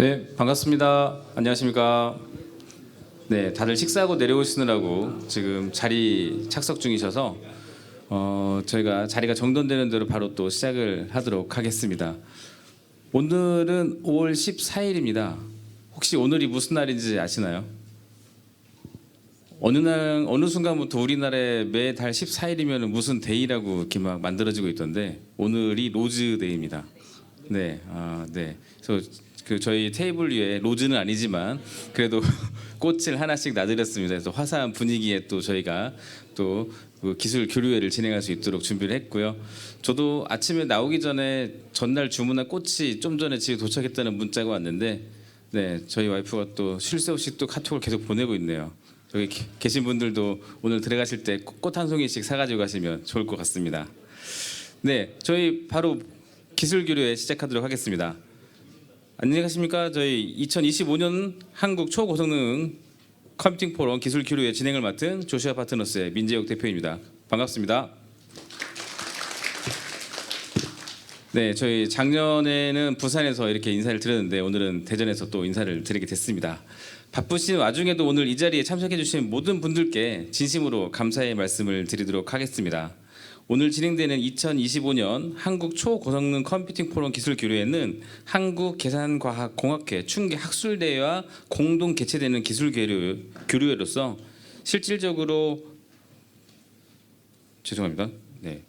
네, 반갑습니다. 안녕하십니까. 네, 다들 식사하고 내려오시느라고 지금 자리 착석 중이셔서 저희가 자리가 정돈되는 대로 바로 또 시작을 하도록 하겠습니다. 오늘은 5월 14일입니다. 혹시 오늘이 무슨 날인지 아시나요? 어느 순간부터 우리나라에 매달 14일이면 무슨 데이라고 이렇게 막 만들어지고 있던데 오늘이 로즈데이입니다. 네, 네. 그래서 저희 테이블 위에 로즈는 아니지만 그래도 꽃을 하나씩 놔드렸습니다. 그래서 화사한 분위기에 또 저희가 또그 기술 교류회를 진행할 수 있도록 준비를 했고요. 저도 아침에 나오기 전에 전날 주문한 꽃이 좀 전에 집에 도착했다는 문자가 왔는데, 네, 저희 와이프가 또 쉴 새 없이 또 카톡을 계속 보내고 있네요. 여기 계신 분들도 오늘 들어가실 때 꽃 한 송이씩 사가지고 가시면 좋을 것 같습니다. 네, 저희 바로 기술 교류회 시작하도록 하겠습니다. 안녕하십니까. 저희 2025년 한국 초고성능 컴퓨팅 포럼 기술 교류회 진행을 맡은 조시아 파트너스의 민재혁 대표입니다. 반갑습니다. 네, 저희 작년에는 부산에서 이렇게 인사를 드렸는데 오늘은 대전에서 또 인사를 드리게 됐습니다. 바쁘신 와중에도 오늘 이 자리에 참석해 주신 모든 분들께 진심으로 감사의 말씀을 드리도록 하겠습니다. 오늘 진행되는 2025년 한국 초고성능 컴퓨팅 포럼 기술 교류회는 한국계산과학공학회 충기학술대회와 공동 개최되는 기술 교류회로서 실질적으로 죄송합니다. 네.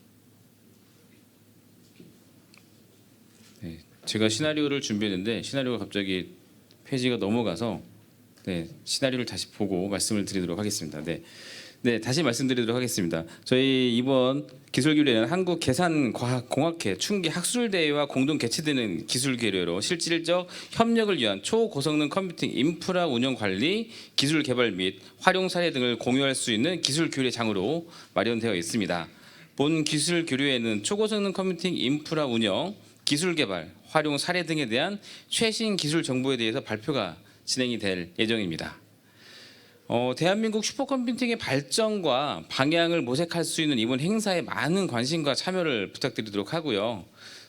제가 시나리오를 준비했는데 시나리오가 갑자기 페이지가 넘어가서 시나리오를 다시 보고 말씀을 드리도록 하겠습니다. 네, 다시 말씀드리도록 하겠습니다. 저희 이번 기술교류회는 한국계산과학공학회 충기학술대회와 공동 개최되는 기술교류회로 실질적 협력을 위한 초고성능 컴퓨팅 인프라 운영 관리, 기술 개발 및 활용 사례 등을 공유할 수 있는 기술교류회장으로 마련되어 있습니다. 본 기술교류회는 초고성능 컴퓨팅 인프라 운영, 기술 개발, 활용 사례 등에 대한 최신 기술 정보에 대해서 발표가 진행이 될 예정입니다. 대한민국 슈퍼컴퓨팅의 발전과 방향을 모색할 수 있는 이번 행사에 많은 관심과 참여를 부탁드리도록 하고요.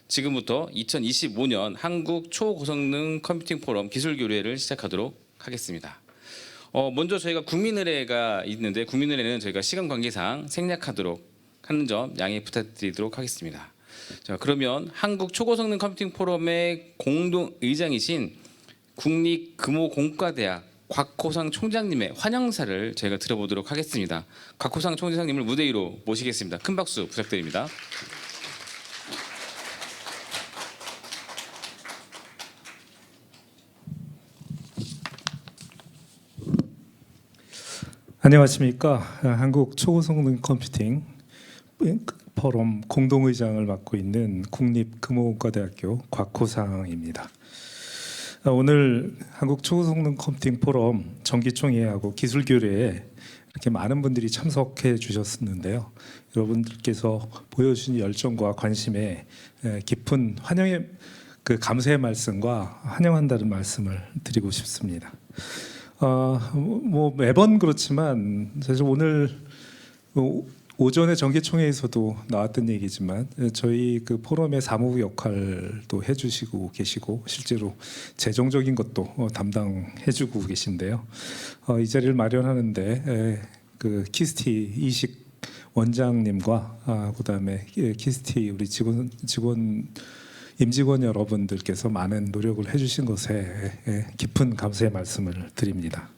지금부터 2025년 한국 초고성능 컴퓨팅 포럼 기술교류회를 시작하도록 하겠습니다. 먼저 저희가 국민의례가 있는데 국민의례는 저희가 시간 관계상 생략하도록 하는 점 양해 부탁드리도록 하겠습니다. 자, 그러면 한국 초고성능 컴퓨팅 포럼의 공동 의장이신 국립금호공과대학 곽호상 총장님의 환영사를 저희가 들어보도록 하겠습니다. 곽호상 총장님을 무대 위로 모시겠습니다. 큰 박수 부탁드립니다. 안녕하십니까. 한국 초고성능 컴퓨팅 포럼 공동의장을 맡고 있는 국립금호공과대학교 곽호상입니다. 오늘 한국 초고성능 컴퓨팅 포럼 정기총회하고 기술교류회에 이렇게 많은 분들이 참석해 주셨는데요. 여러분들께서 보여주신 열정과 관심에 깊은 환영의 감사의 말씀과 환영한다는 말씀을 드리고 싶습니다. 뭐 매번 그렇지만 사실 오늘 오전에 정기총회에서도 나왔던 얘기지만 저희 그 포럼의 사무부 역할도 해주시고 계시고 실제로 재정적인 것도 담당해주고 계신데요. 이 자리를 마련하는데 그 키스티 이식 원장님과 그다음에 키스티 우리 임직원 여러분들께서 많은 노력을 해주신 것에 깊은 감사의 말씀을 드립니다.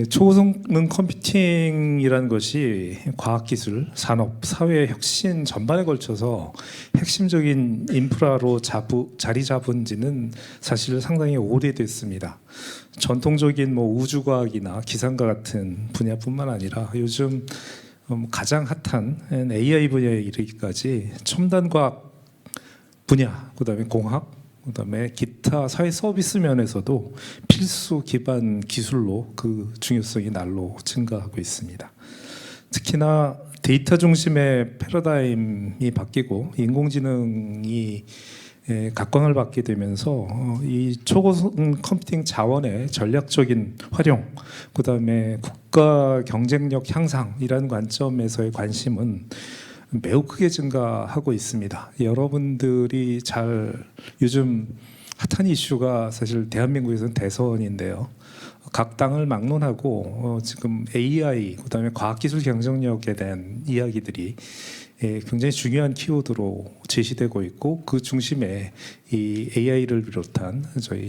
초고성능 컴퓨팅이라는 것이 과학기술, 산업, 사회 혁신 전반에 걸쳐서 핵심적인 인프라로 자리 잡은 지는 사실 상당히 오래됐습니다. 전통적인 우주과학이나 기상과 같은 분야뿐만 아니라 요즘 가장 핫한 AI 분야에 이르기까지 첨단과학 분야, 그다음에 공학, 그다음에 기타 사회 서비스 면에서도 필수 기반 기술로 그 중요성이 날로 증가하고 있습니다. 특히나 데이터 중심의 패러다임이 바뀌고 인공지능이 각광을 받게 되면서 이 초고성 컴퓨팅 자원의 전략적인 활용, 그다음에 국가 경쟁력 향상이라는 관점에서의 관심은 매우 크게 증가하고 있습니다. 여러분들이 잘 요즘 핫한 이슈가 사실 대한민국에서는 대선인데요. 각 당을 막론하고 지금 AI 그다음에 과학기술 경쟁력에 대한 이야기들이 굉장히 중요한 키워드로 제시되고 있고 그 중심에 이 AI를 비롯한 저희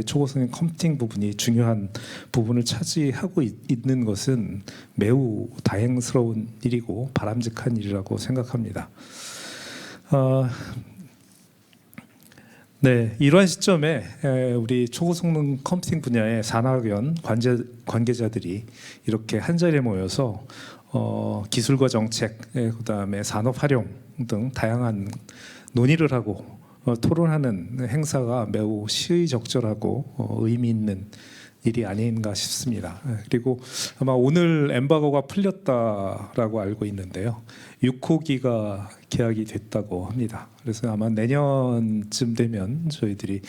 초고성능 컴퓨팅 부분이 중요한 부분을 차지하고 있는 것은 매우 다행스러운 일이고 바람직한 일이라고 생각합니다. 네, 이러한 시점에 우리 초고성능 컴퓨팅 분야의 산학연 관계자들이 이렇게 한 자리에 모여서 기술과 정책, 그다음에 산업 활용 등 다양한 논의를 하고 토론하는 행사가 매우 시의적절하고 의미 있는 일이 아닌가 싶습니다. 그리고 아마 오늘 엠바고가 풀렸다라고 알고 있는데요. 6호기가 계약이 됐다고 합니다. 그래서 아마 내년쯤 되면 저희들이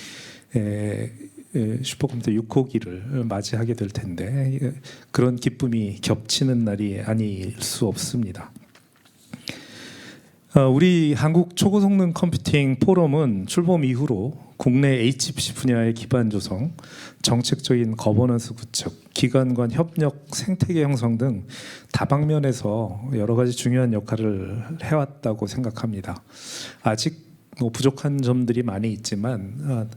슈퍼컴퓨터 6호기를 맞이하게 될 텐데 그런 기쁨이 겹치는 날이 아닐 수 없습니다. 우리 한국 초고성능 컴퓨팅 포럼은 출범 이후로 국내 HPC 분야의 기반 조성, 정책적인 거버넌스 구축, 기관 간 협력, 생태계 형성 등 다방면에서 여러 가지 중요한 역할을 해왔다고 생각합니다. 아직 부족한 점들이 많이 있지만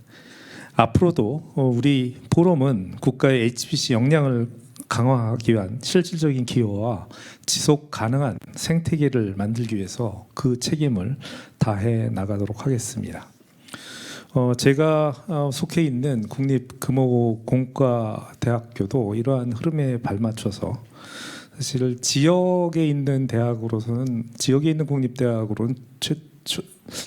앞으로도 우리 포럼은 국가의 HPC 역량을 강화하기 위한 실질적인 기여와 지속 가능한 생태계를 만들기 위해서 그 책임을 다해 나가도록 하겠습니다. 제가 속해 있는 국립금호공과대학교도 이러한 흐름에 발맞춰서 사실 지역에 있는 대학으로서는 지역에 있는 국립대학으로는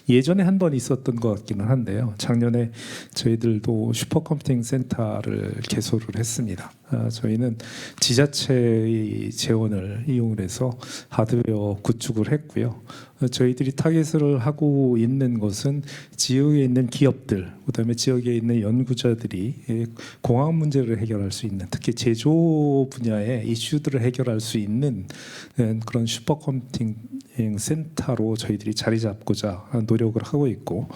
예전에 한 번 있었던 것 같기는 한데요. 작년에 저희들도 슈퍼컴퓨팅 센터를 개소를 했습니다. 저희는 지자체의 재원을 이용을 해서 하드웨어 구축을 했고요. 저희들이 타겟을 하고 있는 것은 지역에 있는 기업들, 그다음에 지역에 있는 연구자들이 공학 문제를 해결할 수 있는, 특히 제조 분야의 이슈들을 해결할 수 있는 그런 슈퍼컴퓨팅 센터로 저희들이 자리 잡고자 노력을 하고 있고,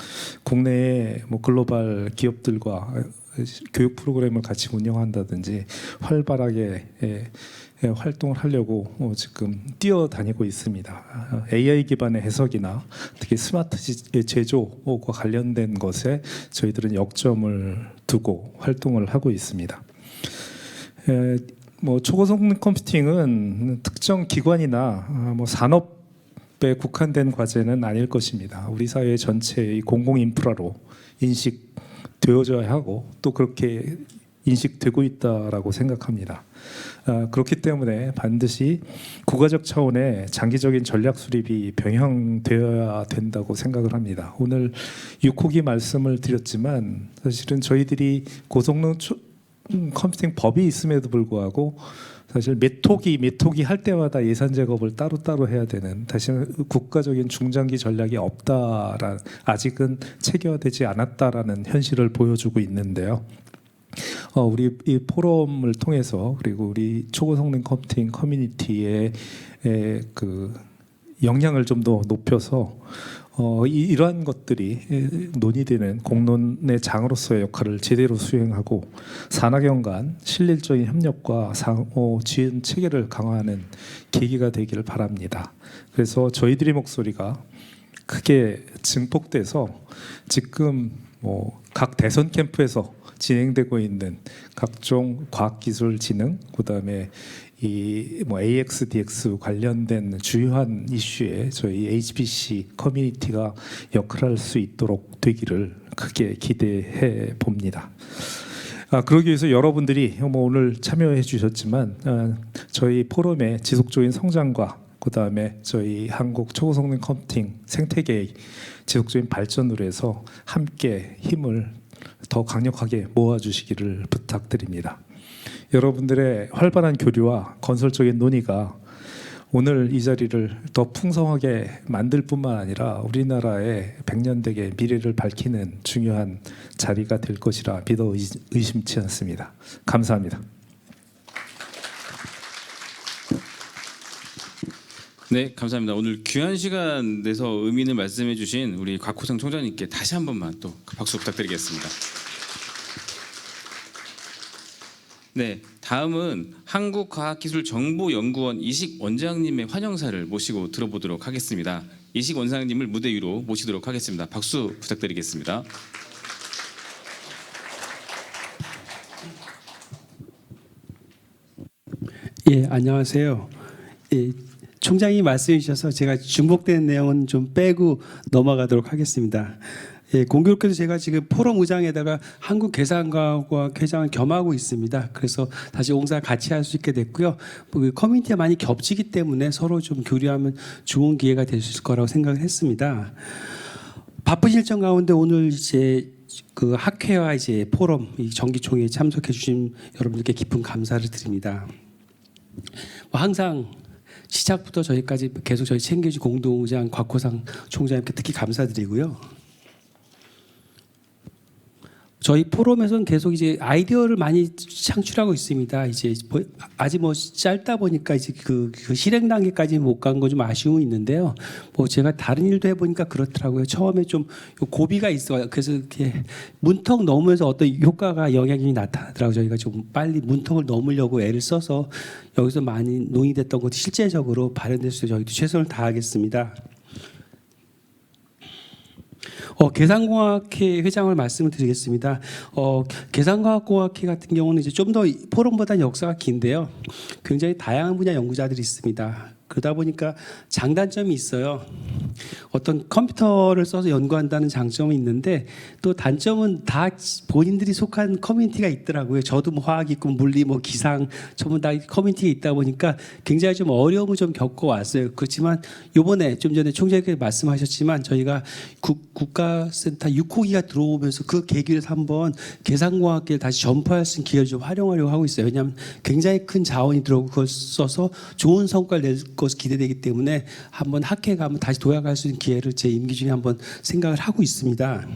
국내의 글로벌 기업들과 교육 프로그램을 같이 운영한다든지 활발하게 활동을 하려고 지금 뛰어다니고 있습니다. AI 기반의 해석이나 특히 스마트 제조와 관련된 것에 저희들은 역점을 두고 활동을 하고 있습니다. 초고성능 컴퓨팅은 특정 기관이나 산업에 국한된 과제는 아닐 것입니다. 우리 사회 전체의 공공 인프라로 인식되어져야 하고 또 그렇게 인식되고 있다라고 생각합니다. 그렇기 때문에 반드시 국가적 차원의 장기적인 전략 수립이 병행되어야 된다고 생각을 합니다. 오늘 6호기 말씀을 드렸지만 사실은 저희들이 고성능 컴퓨팅 법이 있음에도 불구하고 사실 몇 호기 할 때마다 예산 제곱을 따로따로 해야 되는, 다시는 국가적인 중장기 전략이 없다라, 아직은 체계화되지 않았다라는 현실을 보여주고 있는데요. 우리 이 포럼을 통해서, 그리고 우리 초고성능 컴퓨팅 커뮤니티의 그 역량을 좀 더 높여서 이러한 것들이 논의되는 공론의 장으로서의 역할을 제대로 수행하고 산학연 간 실질적인 협력과 상호 지원 체계를 강화하는 계기가 되기를 바랍니다. 그래서 저희들의 목소리가 크게 증폭돼서 지금 각 대선 캠프에서 진행되고 있는 각종 과학기술 진흥, 그다음에 이 AX, DX 관련된 주요한 이슈에 저희 HPC 커뮤니티가 역할할 수 있도록 되기를 크게 기대해 봅니다. 그러기 위해서 여러분들이 오늘 참여해 주셨지만 저희 포럼의 지속적인 성장과 그다음에 저희 한국 초고성능 컴퓨팅 생태계의 지속적인 발전으로 해서 함께 힘을 더 강력하게 모아주시기를 부탁드립니다. 여러분들의 활발한 교류와 건설적인 논의가 오늘 이 자리를 더 풍성하게 만들 뿐만 아니라 우리나라의 100년대의 미래를 밝히는 중요한 자리가 될 것이라 믿어 의심치 않습니다. 감사합니다. 네, 감사합니다. 오늘 귀한 시간 내서 의미 있는 말씀해 주신 우리 곽호성 총장님께 다시 한 번만 또 박수 부탁드리겠습니다. 네, 다음은 한국과학기술정보연구원 이식 원장님의 환영사를 모시고 들어보도록 하겠습니다. 이식 원장님을 무대 위로 모시도록 하겠습니다. 박수 부탁드리겠습니다. 예, 안녕하세요. 예, 총장이 말씀해 주셔서 제가 중복된 내용은 좀 빼고 넘어가도록 하겠습니다. 예, 공교롭게도 제가 지금 포럼 의장에다가 한국계산과학 회장을 겸하고 있습니다. 그래서 다시 옹사 같이 할 수 있게 됐고요. 커뮤니티가 많이 겹치기 때문에 서로 좀 교류하면 좋은 기회가 될 수 있을 거라고 생각을 했습니다. 바쁜 일정 가운데 오늘 이제 그 학회와 이제 포럼 이 정기총회에 참석해 주신 여러분들께 깊은 감사를 드립니다. 항상 시작부터 저희까지 계속 저희 챙겨주신 공동의장 곽호상 총장님께 특히 감사드리고요. 저희 포럼에서는 계속 이제 아이디어를 많이 창출하고 있습니다. 이제 아직 뭐 짧다 보니까 이제 그 실행 단계까지 못 간 거 좀 아쉬움이 있는데요. 뭐 제가 다른 일도 해보니까 그렇더라고요. 처음에 좀 고비가 있어요. 그래서 이렇게 문턱 넘으면서 어떤 효과가 영향이 나타나더라고요. 저희가 좀 빨리 문턱을 넘으려고 애를 써서 여기서 많이 논의됐던 것도 실제적으로 발현될 수 있도록 저희도 최선을 다하겠습니다. 계산공학회 회장을 말씀을 드리겠습니다. 계산과학공학회 같은 경우는 이제 좀 더 포럼보다 역사가 긴데요. 굉장히 다양한 분야 연구자들이 있습니다. 그러다 보니까 장단점이 있어요. 어떤 컴퓨터를 써서 연구한다는 장점이 있는데 또 단점은 다 본인들이 속한 커뮤니티가 있더라고요. 저도 뭐 화학 있고 물리 뭐 기상 전부 다 커뮤니티가 있다 보니까 굉장히 좀 어려움을 좀 겪어왔어요. 그렇지만 이번에 좀 전에 총장님께서 말씀하셨지만 저희가 국가센터 6호기가 들어오면서 그 계기를 한번 계산공학계를 다시 전파할 수 있는 기회를 좀 활용하려고 하고 있어요. 왜냐하면 굉장히 큰 자원이 들어오고 그걸 써서 좋은 성과를 낼 것이 기대되기 때문에 한번 학회가 한번 다시 도약할 수 있는 기회를 제 임기 중에 한번 생각을 하고 있습니다.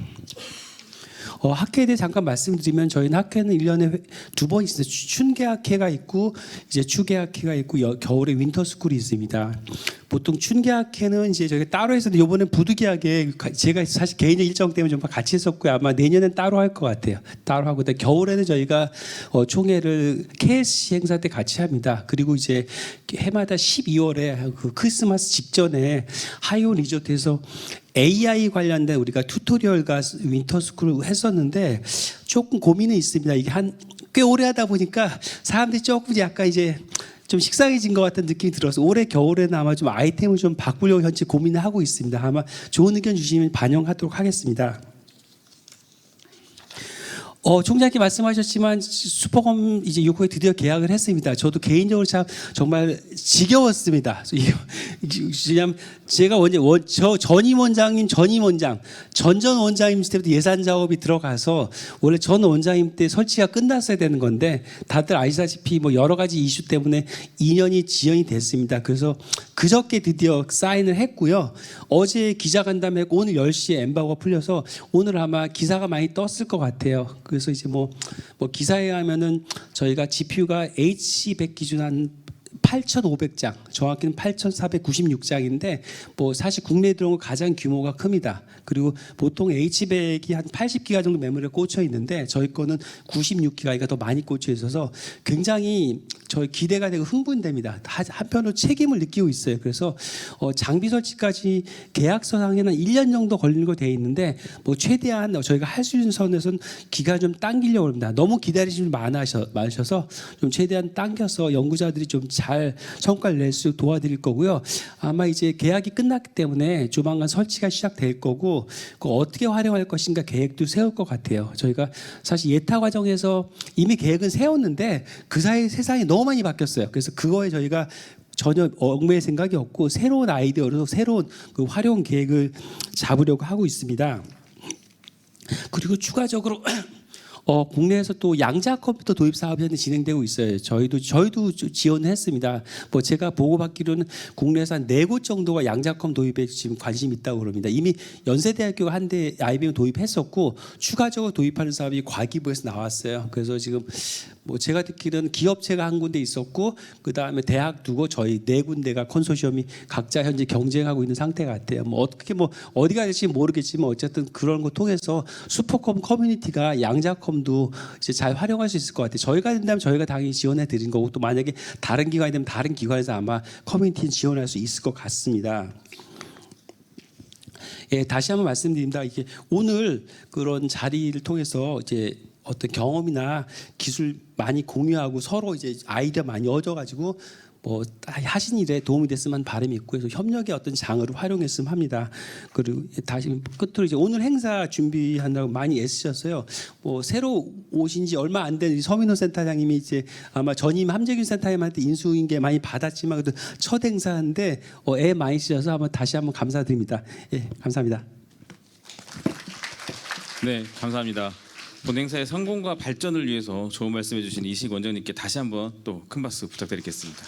학회에 대해 잠깐 말씀드리면 저희는 학회는 1년에 2번 있습니다. 춘계학회가 있고 이제 추계학회가 있고 겨울에 윈터스쿨이 있습니다. 보통 춘계학회는 이제 저희가 따로 했었는데 이번엔 부득이하게 제가 사실 개인적 일정 때문에 좀 같이 했었고요. 아마 내년엔 따로 할 것 같아요. 따로 하고 겨울에는 저희가 총회를 KSC 행사 때 같이 합니다. 그리고 이제 해마다 12월에 그 크리스마스 직전에 하이온 리조트에서 AI 관련된 우리가 튜토리얼과 윈터스쿨을 했었는데 조금 고민은 있습니다. 이게 꽤 오래 하다 보니까 사람들이 조금 약간 이제 좀 식상해진 것 같은 느낌이 들어서 올해 겨울에는 아마 좀 아이템을 좀 바꾸려고 현재 고민을 하고 있습니다. 아마 좋은 의견 주시면 반영하도록 하겠습니다. 총장님께 말씀하셨지만 슈퍼컴 이제 6호에 드디어 계약을 했습니다. 저도 개인적으로 참 정말 지겨웠습니다. 왜냐하면 제가 전임 원장님, 전전 원장님 때부터 예산 작업이 들어가서 원래 전 원장님 때 설치가 끝났어야 되는 건데 다들 아시다시피 뭐 여러 가지 이슈 때문에 2년이 지연이 됐습니다. 그래서 그저께 드디어 사인을 했고요. 어제 기자간담회 했고 오늘 10시에 엠바고가 풀려서 오늘 아마 기사가 많이 떴을 것 같아요. 그래서 이제 뭐 기사에 하면은 저희가 GPU가 H100 기준 한 8,500장, 정확히는 8,496장인데 뭐 사실 국내에 들어온 거 가장 규모가 큽니다. 그리고 보통 H100이 한 80기가 정도 메모리에 꽂혀 있는데 저희 거는 96기가가 더 많이 꽂혀 있어서 굉장히 저희 기대가 되고 흥분됩니다. 한편으로 책임을 느끼고 있어요. 그래서 장비 설치까지 계약서상에는 1년 정도 걸리는 거 돼 있는데 뭐 최대한 저희가 할 수 있는 선에서는 기간 좀 당기려고 합니다. 너무 기다리시는 분 많으셔서 좀 최대한 당겨서 연구자들이 좀 잘 성과를 낼 수 도와드릴 거고요. 아마 이제 계약이 끝났기 때문에 조만간 설치가 시작될 거고 그거 어떻게 활용할 것인가 계획도 세울 것 같아요. 저희가 사실 예타 과정에서 이미 계획은 세웠는데 그 사이 세상이 너무 많이 바뀌었어요. 그래서 그거에 저희가 전혀 얽매일 생각이 없고 새로운 아이디어로 새로운 그 활용 계획을 잡으려고 하고 있습니다. 그리고 추가적으로 국내에서 또 양자 컴퓨터 도입 사업이 현재 진행되고 있어요. 저희도 지원했습니다. 뭐 제가 보고받기로는 국내에서 한 4곳 정도가 양자컴 도입에 지금 관심이 있다고 그럽니다. 이미 연세대학교가 한대 IBM 도입했었고 추가적으로 도입하는 사업이 과기부에서 나왔어요. 그래서 지금 뭐 제가 듣기로는 기업체가 한 군데 있었고 그 다음에 대학 두고 저희 4군데가 컨소시엄이 각자 현재 경쟁하고 있는 상태 같아요. 뭐 어떻게 뭐 어디가 될지 모르겠지만 어쨌든 그런 거 통해서 슈퍼컴 커뮤니티가 양자컴도 이제 잘 활용할 수 있을 것 같아요. 저희가 된다면 저희가 당연히 지원해 드린 거고 또 만약에 다른 기관이 되면 다른 기관에서 아마 커뮤니티는 지원할 수 있을 것 같습니다. 예, 다시 한번 말씀드립니다. 이게 오늘 그런 자리를 통해서 이제 어떤 경험이나 기술 많이 공유하고 서로 이제 아이디어 많이 얻어가지고 뭐 하신 일에 도움이 됐으면 바람이 있고 그래서 협력의 어떤 장으로 활용했으면 합니다. 그리고 다시 끝으로 이제 오늘 행사 준비한다고 많이 애쓰셨어요. 뭐 새로 오신 지 얼마 안 된 서민호 센터장님이 이제 아마 전임 함재균 센터장님한테 인수인계 많이 받았지만 그래도 첫 행사인데 애 많이 쓰셔서 한번 다시 한번 감사드립니다. 예, 감사합니다. 네, 감사합니다. 본 행사의 성공과 발전을 위해서 좋은 말씀해 주신 이식 원장님께 다시 한번 또 큰 박수 부탁드리겠습니다.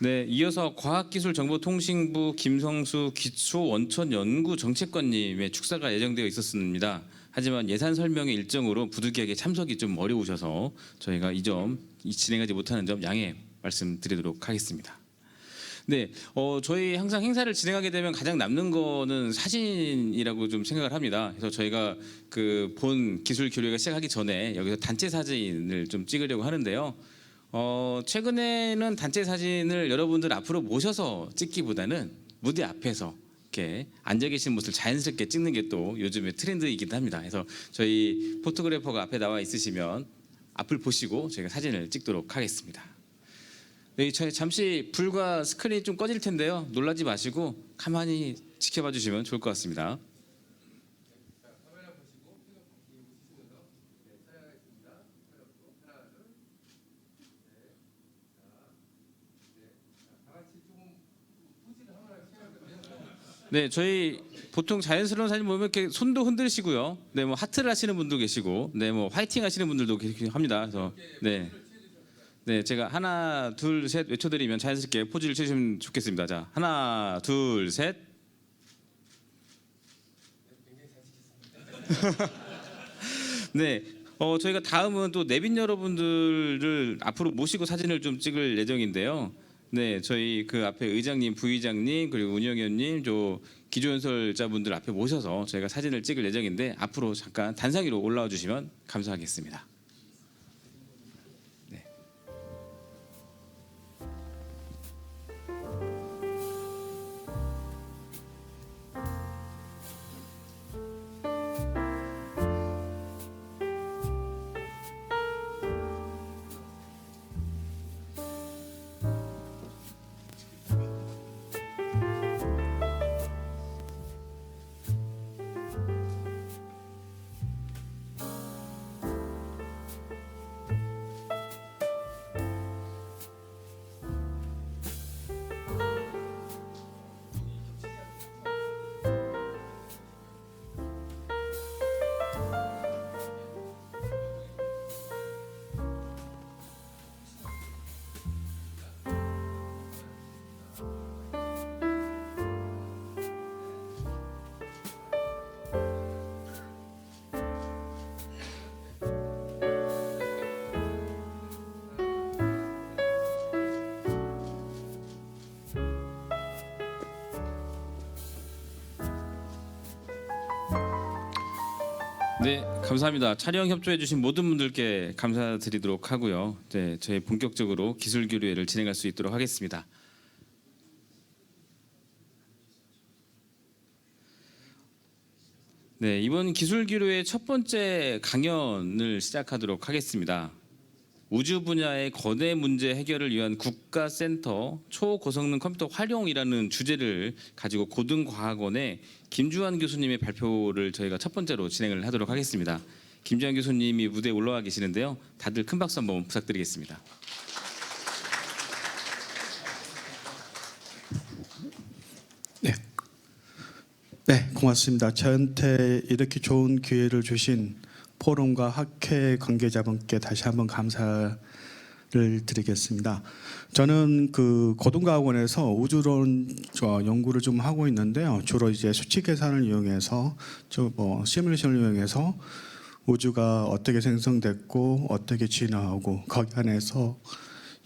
네, 이어서 과학기술정보통신부 김성수 기초원천연구정책관님의 축사가 예정되어 있었습니다. 하지만 예산 설명의 일정으로 부득이하게 참석이 좀 어려우셔서 저희가 이 점 진행하지 못하는 점 양해 말씀드리도록 하겠습니다. 네, 저희 항상 행사를 진행하게 되면 가장 남는 거는 사진이라고 좀 생각을 합니다. 그래서 저희가 그 본 기술 교류가 시작하기 전에 여기서 단체 사진을 좀 찍으려고 하는데요. 최근에는 단체 사진을 여러분들 앞으로 모셔서 찍기보다는 무대 앞에서 이렇게 앉아 계신 모습을 자연스럽게 찍는 게 또 요즘의 트렌드이기도 합니다. 그래서 저희 포토그래퍼가 앞에 나와 있으시면 앞을 보시고 저희가 사진을 찍도록 하겠습니다. 네, 잠시 불과 스크린이 좀 꺼질 텐데요. 놀라지 마시고 가만히 지켜봐 주시면 좋을 것 같습니다. 네, 저희 보통 자연스러운 사진 보면 이렇게 손도 흔들시고요. 네, 뭐 하트를 하시는 분도 계시고, 네, 뭐 화이팅 하시는 분들도 합니다. 그래서 네. 네, 제가 하나, 둘, 셋 외쳐드리면 자연스럽게 포즈를 취하시면 좋겠습니다. 자, 하나, 둘, 셋. 네, 저희가 다음은 또 내빈 여러분들을 앞으로 모시고 사진을 좀 찍을 예정인데요. 네, 저희 그 앞에 의장님, 부의장님 그리고 운영위원님, 저 기조연설자분들 앞에 모셔서 저희가 사진을 찍을 예정인데 앞으로 잠깐 단상 위로 올라와 주시면 감사하겠습니다. 네, 감사합니다. 촬영 협조해 주신 모든 분들께 감사드리도록 하고요. 네, 저희 본격적으로 기술 교류회를 진행할 수 있도록 하겠습니다. 네, 이번 기술 교류회 첫 번째 강연을 시작하도록 하겠습니다. 우주 분야의 거대 문제 해결을 위한 국가센터 초고성능 컴퓨터 활용이라는 주제를 가지고 고등과학원의 김주환 교수님의 발표를 저희가 첫 번째로 진행을 하도록 하겠습니다. 김주환 교수님이 무대에 올라와 계시는데요. 다들 큰 박수 한번 부탁드리겠습니다. 네, 고맙습니다. 저한테 이렇게 좋은 기회를 주신 포럼과 학회 관계자분께 다시 한번 감사를 드리겠습니다. 저는 그 고등과학원에서 우주론 연구를 좀 하고 있는데요. 주로 이제 수치 계산을 이용해서 시뮬레이션을 이용해서 우주가 어떻게 생성됐고 어떻게 진화하고 거기 안에서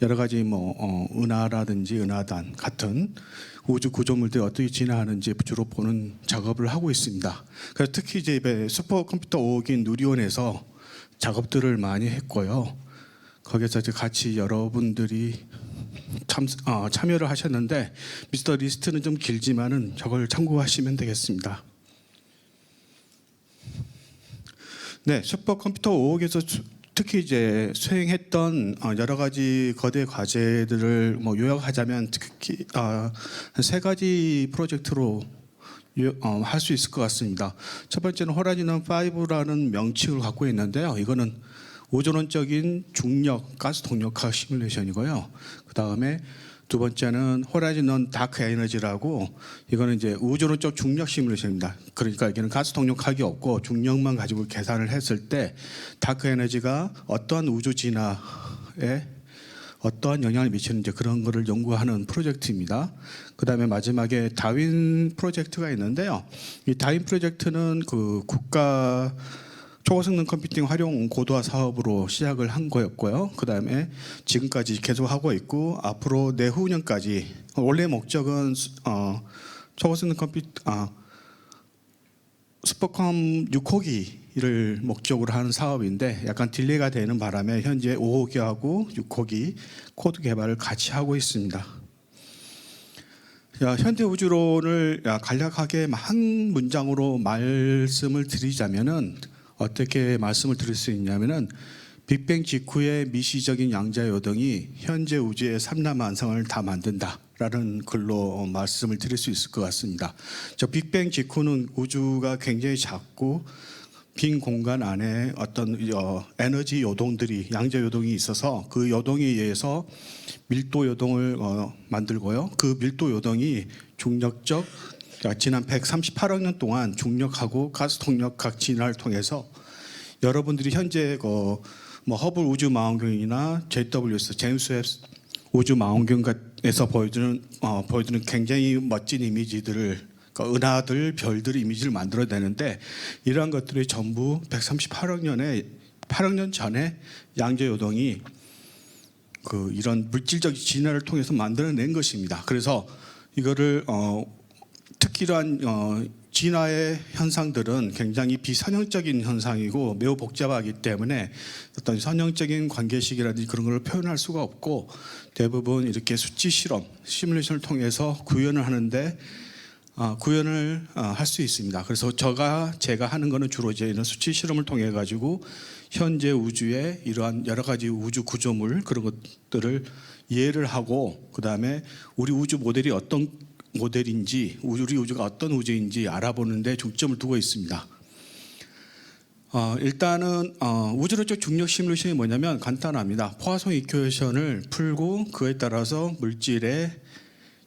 여러 가지 은하라든지 은하단 같은 우주 구조물들이 어떻게 진화하는지 주로 보는 작업을 하고 있습니다. 그래서 특히 이제 슈퍼컴퓨터 5호기 누리온에서 작업들을 많이 했고요. 거기서 이제 같이 여러분들이 참여를 하셨는데 미스터 리스트는 좀 길지만은 저걸 참고하시면 되겠습니다. 네, 슈퍼컴퓨터 5호기에서 특히 이제 수행했던 여러 가지 거대 과제들을 요약하자면 특히 한 3가지 프로젝트로 할 수 있을 것 같습니다. 첫 번째는 호라이즌 5라는 명칭을 갖고 있는데요. 이거는 우주론적인 중력 가스 동력학 시뮬레이션이고요. 그 다음에 두 번째는 호라이즌 다크 에너지라고 이거는 이제 우주론적 중력 시뮬레이션입니다. 그러니까 여기는 가스 동력학이 없고 중력만 가지고 계산을 했을 때 다크 에너지가 어떠한 우주 진화에 어떠한 영향을 미치는지 그런 거를 연구하는 프로젝트입니다. 그 다음에 마지막에 다윈 프로젝트가 있는데요. 이 다윈 프로젝트는 그 국가 초고성능 컴퓨팅 활용 고도화 사업으로 시작을 한 거였고요. 그 다음에 지금까지 계속 하고 있고 앞으로 내후년까지 원래 목적은 초고성능 슈퍼컴 6호기를 목적으로 하는 사업인데 약간 딜레이가 되는 바람에 현재 5호기하고 6호기 코드 개발을 같이 하고 있습니다. 현대 우주론을 간략하게 한 문장으로 말씀을 드리자면은 어떻게 말씀을 드릴 수 있냐면은 빅뱅 직후의 미시적인 양자 요동이 현재 우주의 3라 완성을 다 만든다라는 글로 말씀을 드릴 수 있을 것 같습니다. 저 빅뱅 직후는 우주가 굉장히 작고 빈 공간 안에 어떤 에너지 요동들이 양자 요동이 있어서 그 요동에 의해서 밀도 요동을 만들고요. 그 밀도 요동이 중력적 지난 138억 년 동안 중력하고 가스 동력학 진화를 통해서 여러분들이 현재 허블 우주 망원경이나 JWS 제임스 웹 우주 망원경에서 보여주는 굉장히 멋진 이미지들을 은하들, 별들 이미지를 만들어내는데 이러한 것들이 전부 138억 년 전에 양자 요동이 이런 물질적 진화를 통해서 만들어낸 것입니다. 그래서 이거를 특히 이러한 진화의 현상들은 굉장히 비선형적인 현상이고 매우 복잡하기 때문에 어떤 선형적인 관계식이라든지 그런 걸 표현할 수가 없고 대부분 이렇게 수치 실험, 시뮬레이션을 통해서 구현을 하는데 구현을 할 수 있습니다. 그래서 제가 하는 거는 주로 이제 이런 수치 실험을 통해 가지고 현재 우주의 이러한 여러 가지 우주 구조물 그런 것들을 이해를 하고 그 다음에 우리 우주 모델이 어떤 모델인지 우리 우주가 어떤 우주인지 알아보는 데 중점을 두고 있습니다. 일단은 우주론적 중력 시뮬레이션이 뭐냐면 간단합니다. 포화송 이퀘이션을 풀고 그에 따라서 물질의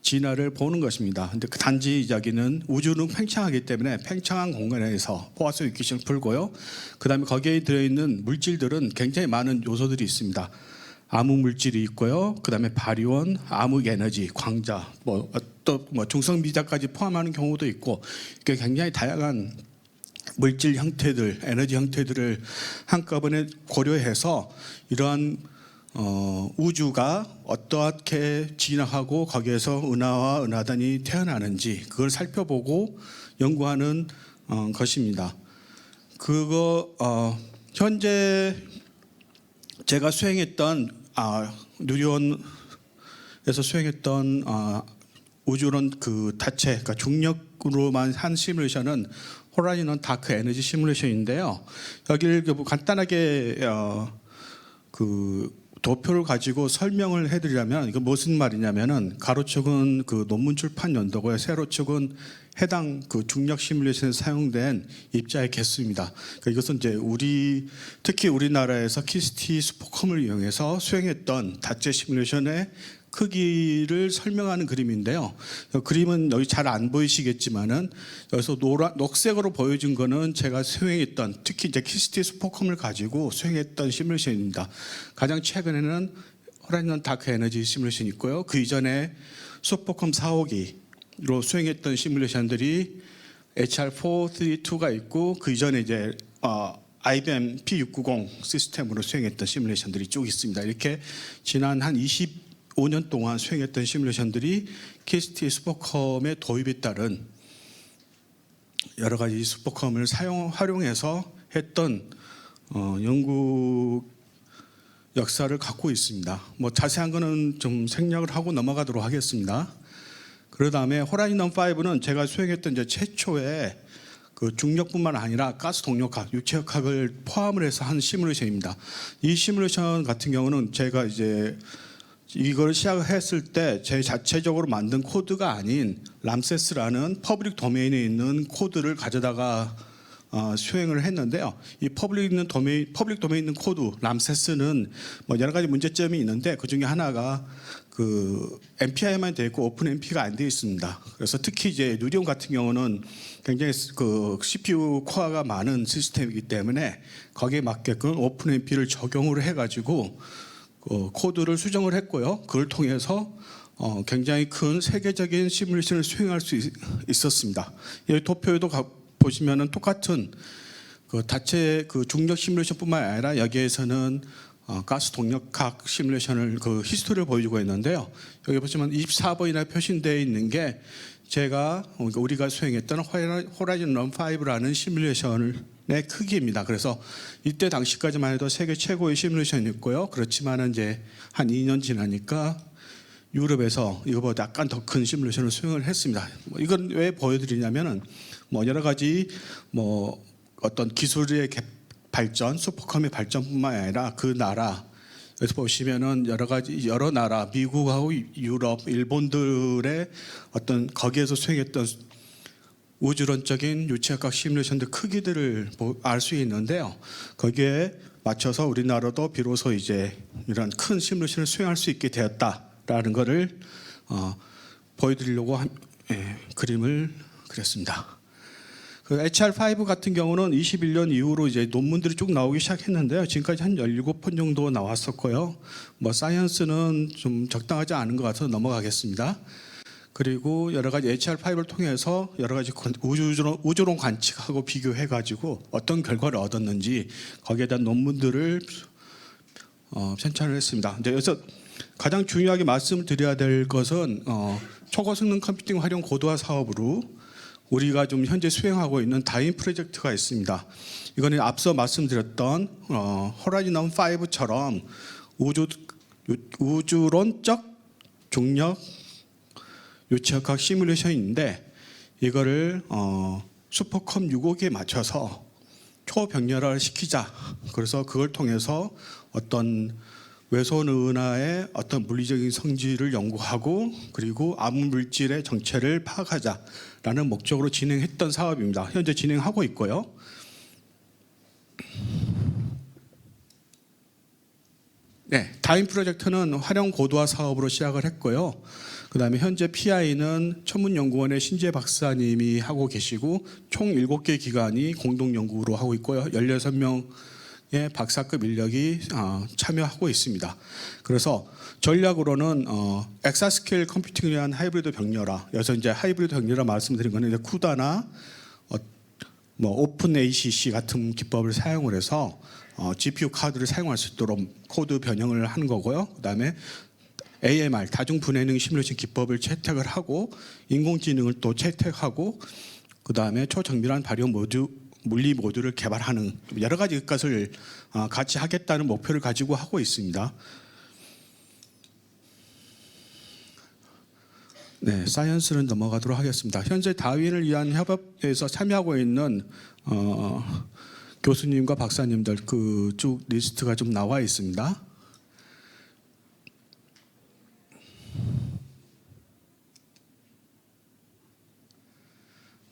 진화를 보는 것입니다. 근데 단지 여기는 우주는 팽창하기 때문에 팽창한 공간에서 포화송 이퀘이션을 풀고요. 그다음에 거기에 들어있는 물질들은 굉장히 많은 요소들이 있습니다. 암흑 물질이 있고요. 그다음에 바리온, 암흑 에너지, 광자, 또 중성 미자까지 포함하는 경우도 있고 이게 굉장히 다양한 물질 형태들, 에너지 형태들을 한꺼번에 고려해서 이러한 우주가 어떻게 진화하고 거기에서 은하와 은하단이 태어나는지 그걸 살펴보고 연구하는 것입니다. 현재 제가 수행했던 누리온에서 수행했던 우주론 다체, 그러니까 중력으로만 한 시뮬레이션은 호라이즌 다크 에너지 시뮬레이션인데요. 여기를 간단하게 도표를 가지고 설명을 해드리려면 이거 무슨 말이냐면은 가로축은 논문 출판 연도고요. 세로축은 해당 중력 시뮬레이션에 사용된 입자의 개수입니다. 그러니까 이것은 이제 특히 우리나라에서 키스티 슈퍼컴을 이용해서 수행했던 다체 시뮬레이션의 크기를 설명하는 그림인데요. 그림은 여기 잘 안 보이시겠지만은 여기서 녹색으로 보여준 거는 제가 수행했던, 특히 이제 키스티 스포컴을 가지고 수행했던 시뮬레이션입니다. 가장 최근에는 호라이즌 다크 에너지 시뮬레이션이 있고요. 그 이전에 스포컴 4호기로 수행했던 시뮬레이션들이 HR432가 있고, 그 이전에 이제 IBM P690 시스템으로 수행했던 시뮬레이션들이 쭉 있습니다. 이렇게 지난 한 25년 동안 수행했던 시뮬레이션들이 KST 스포컴의 도입에 따른 여러 가지 스포컴을 활용해서 했던 연구 역사를 갖고 있습니다. 뭐 자세한 거는 좀 생략을 하고 넘어가도록 하겠습니다. 그 다음에 호라이즌 5는 제가 수행했던 이제 최초의 그 중력뿐만 아니라 가스 동력학, 유체역학을 포함을 해서 한 시뮬레이션입니다. 이 시뮬레이션 같은 경우는 제가 이제 이걸 시작했을 때 제 자체적으로 만든 코드가 아닌 람세스라는 퍼블릭 도메인에 있는 코드를 가져다가 수행을 했는데요. 이 퍼블릭 도메인 있는 코드 람세스는 뭐 여러 가지 문제점이 있는데 그 중에 하나가 그 MPI만 되어 있고 오픈 MP가 안 되어 있습니다. 그래서 특히 이제 누리온 같은 경우는 굉장히 그 CPU 코어가 많은 시스템이기 때문에 거기에 맞게끔 오픈 MP를 적용을 해가지고 코드를 수정을 했고요. 그걸 통해서 굉장히 큰 세계적인 시뮬레이션을 수행할 수 있었습니다. 여기 도표에도 보시면은 똑같은 그 다체 그 중력 시뮬레이션뿐만 아니라 여기에서는 가스 동력학 시뮬레이션을 그 히스토리를 보여주고 있는데요. 여기 보시면 24번이나 표시되어 있는 게 제가 우리가 수행했던 호라이즌 런 5라는 시뮬레이션의 크기입니다. 그래서 이때 당시까지만 해도 세계 최고의 시뮬레이션이었고요. 그렇지만은 이제 한 2년 지나니까 유럽에서 이거보다 약간 더 큰 시뮬레이션을 수행을 했습니다. 이건 왜 보여드리냐면은 뭐 여러 가지 뭐 어떤 기술의 발전, 슈퍼컴의 발전뿐만 아니라 그 나라 여기서 보시면은 여러 나라, 미국하고 유럽, 일본들의 어떤 거기에서 수행했던 우주론적인 유체역학 시뮬레이션들 크기들을 알 수 있는데요. 거기에 맞춰서 우리나라도 비로소 이제 이런 큰 시뮬레이션을 수행할 수 있게 되었다라는 것을 보여드리려고 그림을 그렸습니다. 그 HR5 같은 경우는 21년 이후로 이제 논문들이 쭉 나오기 시작했는데요. 지금까지 한 17편 정도 나왔었고요. 뭐 사이언스는 좀 적당하지 않은 것 같아서 넘어가겠습니다. 그리고 여러 가지 HR5를 통해서 여러 가지 우주론 관측하고 비교해가지고 어떤 결과를 얻었는지 거기에 대한 논문들을 편찬을 했습니다. 근데 여기서 가장 중요하게 말씀을 드려야 될 것은 초고성능 컴퓨팅 활용 고도화 사업으로 우리가 좀 현재 수행하고 있는 다인 프로젝트가 있습니다. 이거는 앞서 말씀드렸던 호라이즌 5처럼 우주론적 중력 유체역학 시뮬레이션인데 이거를 슈퍼컴 6호기에 맞춰서 초병렬화를 시키자. 그래서 그걸 통해서 어떤 외손 은하의 어떤 물리적인 성질을 연구하고 그리고 암 물질의 정체를 파악하자라는 목적으로 진행했던 사업입니다. 현재 진행하고 있고요. 네, 다인 프로젝트는 활용 고도화 사업으로 시작을 했고요. 그다음에 현재 PI는 천문연구원의 신재 박사님이 하고 계시고 총 7개 기관이 공동 연구로 하고 있고요. 16명의 박사급 인력이 참여하고 있습니다. 그래서 전략으로는 엑사스케일 컴퓨팅을 위한 하이브리드 병렬화. 여기서 이제 하이브리드 병렬화 말씀드린 거는 이제 쿠다나 뭐 오픈 ACC 같은 기법을 사용을 해서 GPU 카드를 사용할 수 있도록 코드 변형을 하는 거고요. 그다음에 AMR 다중 분해능 시뮬레이션 기법을 채택을 하고 인공지능을 또 채택하고 그다음에 초정밀한 발효 물리 모듈을 개발하는 여러 가지 것을 같이 하겠다는 목표를 가지고 하고 있습니다. 네, 사이언스는 넘어가도록 하겠습니다. 현재 다윈을 위한 협업에서 참여하고 있는 교수님과 박사님들 그 쭉 리스트가 좀 나와 있습니다.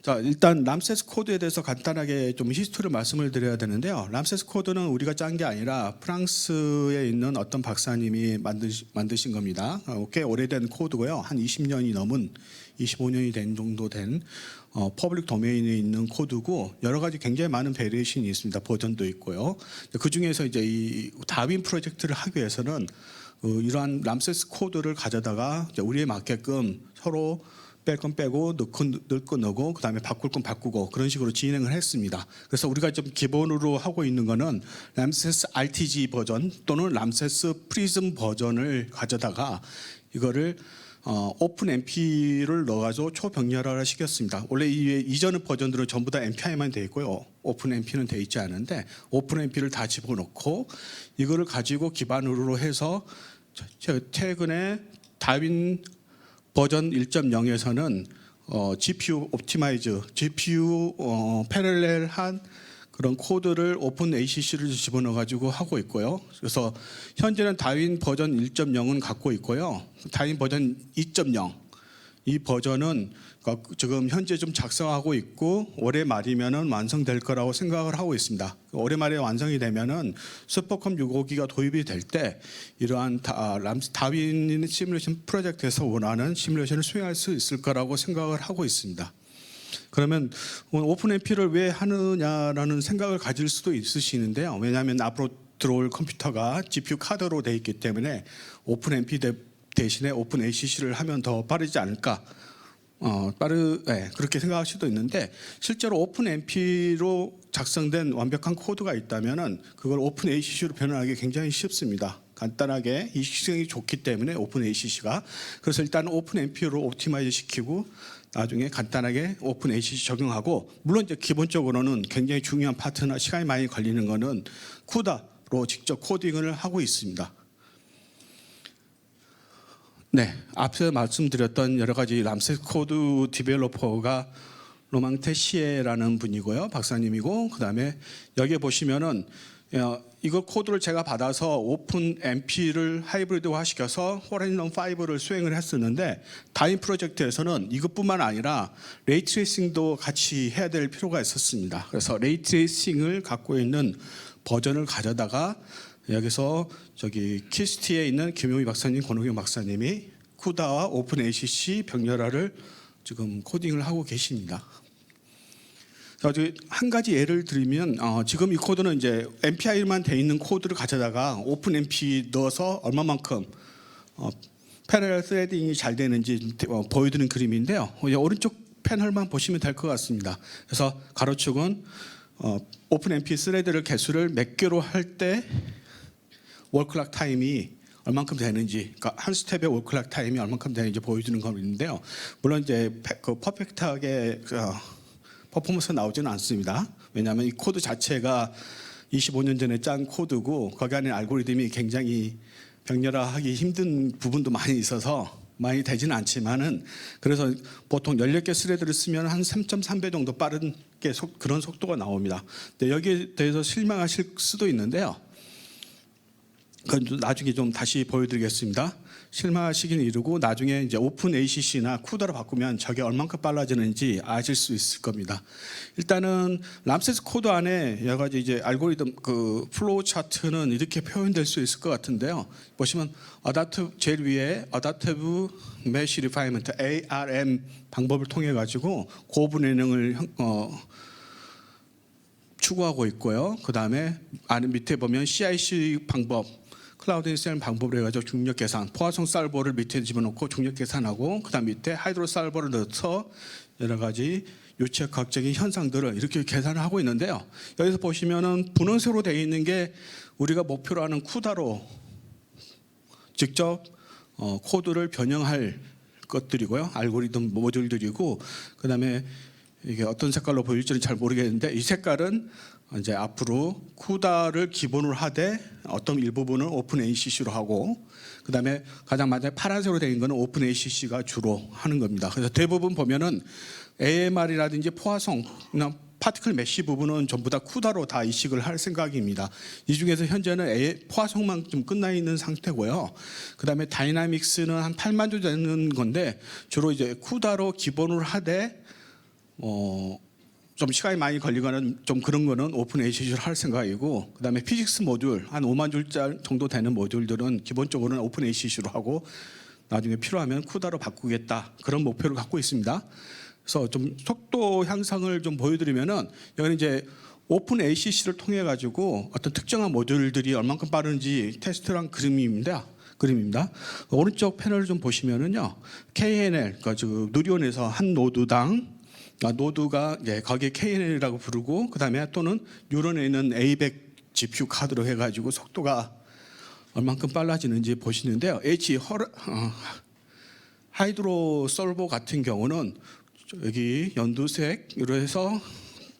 자, 일단 람세스 코드에 대해서 간단하게 좀 히스토리를 말씀을 드려야 되는데요. 람세스 코드는 우리가 짠 게 아니라 프랑스에 있는 어떤 박사님이 만드신 겁니다. 꽤 오래된 코드고요. 한 20년이 넘은 25년이 된 정도 된 퍼블릭 도메인에 있는 코드고 여러 가지 굉장히 많은 베리에이션이 있습니다. 버전도 있고요. 그 중에서 이제 이 다윈 프로젝트를 하기 위해서는 이러한 람세스 코드를 가져다가 이제 우리에 맞게끔 서로 뺄 건 빼고 넣을 건 넣고 그다음에 바꿀 건 바꾸고 그런 식으로 진행을 했습니다. 그래서 우리가 좀 기본으로 하고 있는 거는 람세스 RTG 버전 또는 람세스 프리즘 버전을 가져다가 이거를 오픈 MP를 넣어가지고 초병렬화를 시켰습니다. 원래 이전 버전들은 전부 다 MPI만 돼 있고요. 오픈 MP는 돼 있지 않은데 오픈 MP를 다 집어넣고 이거를 가지고 기반으로 해서 최근에 다윈 버전 1.0에서는 GPU 옵티마이즈, GPU 패럴렐한 그런 코드를 오픈 ACC를 집어넣어 가지고 하고 있고요. 그래서 현재는 다윈 버전 1.0은 갖고 있고요. 다윈 버전 2.0 이 버전은 지금 현재 좀 작성하고 있고 올해 말이면은 완성될 거라고 생각을 하고 있습니다. 올해 말에 완성이 되면은 슈퍼컴 6호기가 도입이 될 때 이러한 다윈 시뮬레이션 프로젝트에서 원하는 시뮬레이션을 수행할 수 있을 거라고 생각을 하고 있습니다. 그러면 오픈 MP를 왜 하느냐라는 생각을 가질 수도 있으시는데요. 왜냐하면 앞으로 들어올 컴퓨터가 GPU 카드로 되어 있기 때문에 오픈 MP 대신에 오픈 ACC를 하면 더 빠르지 않을까? 그렇게 생각할 수도 있는데 실제로 오픈 MP로 작성된 완벽한 코드가 있다면은 그걸 오픈 ACC로 변환하기 굉장히 쉽습니다. 간단하게 이식성이 좋기 때문에 오픈 ACC가 그래서 일단 오픈 MP로 옵티마이즈 시키고 나중에 간단하게 오픈 ACC 적용하고 물론 이제 기본적으로는 굉장히 중요한 파트나 시간이 많이 걸리는 거는 쿠다로 직접 코딩을 하고 있습니다. 네, 앞서 말씀드렸던 여러 가지 람세스 코드 디벨로퍼가 로망 테시에라는 분이고요, 박사님이고 그다음에 여기에 보시면은 이거 코드를 제가 받아서 오픈 MP를 하이브리드화 시켜서 호라이즌 5를 수행을 했었는데 다윈 프로젝트에서는 이것뿐만 아니라 레이트레이싱도 같이 해야 될 필요가 있었습니다. 그래서 레이트레이싱을 갖고 있는 버전을 가져다가 여기서 저기 키스티에 있는 김용희 박사님, 권호경 박사님이 쿠다와 오픈 ACC 병렬화를 지금 코딩을 하고 계십니다. 한 가지 예를 들면 지금 이 코드는 이제 MPI만 돼 있는 코드를 가져다가 오픈 MP 넣어서 얼마만큼 패널 스레딩이 잘 되는지 보여드리는 그림인데요. 오른쪽 패널만 보시면 될 것 같습니다. 그래서 가로축은 오픈 MP 스레드를 개수를 몇 개로 할 때 월클락 타임이 얼만큼 되는지, 그러니까 한 스텝의 월클락 타임이 얼만큼 되는지 보여주는 거인데요. 물론 이제 그 퍼펙트하게 퍼포먼스가 나오지는 않습니다. 왜냐하면 이 코드 자체가 25년 전에 짠 코드고 거기 안에 알고리즘이 굉장히 병렬화하기 힘든 부분도 많이 있어서 많이 되지는 않지만은 그래서 보통 16개 스레드를 쓰면 한 3.3배 정도 빠른 게 그런 속도가 나옵니다. 근데 여기에 대해서 실망하실 수도 있는데요. 그건 나중에 좀 다시 보여드리겠습니다. 실망하시기는 이르고 나중에 이제 오픈 ACC나 쿠다로 바꾸면 저게 얼만큼 빨라지는지 아실 수 있을 겁니다. 일단은 람세스 코드 안에 여러 가지 이제 알고리즘 그 플로우 차트는 이렇게 표현될 수 있을 것 같은데요. 보시면 제일 위에 Adaptive Mesh Refinement ARM 방법을 통해 가지고 고분해능을 추구하고 있고요. 그 다음에 밑에 보면 CIC 방법 클라우드 인스톨 방법으로 해가지고 중력 계산, 포화성 살버를 밑에 집어넣고 중력 계산하고 그다음 밑에 하이드로 살버를 넣어서 여러 가지 유체학적인 현상들을 이렇게 계산을 하고 있는데요. 여기서 보시면은 분홍색으로 되어 있는 게 우리가 목표로 하는 쿠다로 직접 코드를 변형할 것들이고요. 알고리즘 모듈들이고 그다음에 이게 어떤 색깔로 보일지는 잘 모르겠는데 이 색깔은 이제 앞으로 쿠다를 기본으로 하되 어떤 일부분은 오픈 ACC로 하고 그다음에 가장 마지막에 파란색으로 되어 있는 거는 오픈 ACC가 주로 하는 겁니다. 그래서 대부분 보면은 AMR이라든지 포화성이나 파티클 메쉬 부분은 전부 다 쿠다로 다 이식을 할 생각입니다. 이 중에서 현재는 포화성만 좀 끝나 있는 상태고요. 그다음에 다이나믹스는 한 8만 조 되는 건데 주로 이제 쿠다로 기본으로 하되 좀 시간이 많이 걸리거나 좀 그런 거는 오픈 ACC로 할 생각이고, 그다음에 피직스 모듈 한 5만 줄 정도 되는 모듈들은 기본적으로는 오픈 ACC로 하고 나중에 필요하면 쿠다로 바꾸겠다, 그런 목표를 갖고 있습니다. 그래서 좀 속도 향상을 좀 보여드리면은 여기는 이제 오픈 ACC를 통해 가지고 어떤 특정한 모듈들이 얼만큼 빠른지 테스트한 그림입니다. 오른쪽 패널을 좀 보시면은요, KNL, 그러니까 지금 누리온에서 한 노드당 노드가 거기에 KNL이라고 부르고, 그다음에 또는 뉴런에 있는 A100 GPU 카드로 해가지고 속도가 얼만큼 빨라지는지 보시는데요. 하이드로 솔버 같은 경우는 여기 연두색으로 해서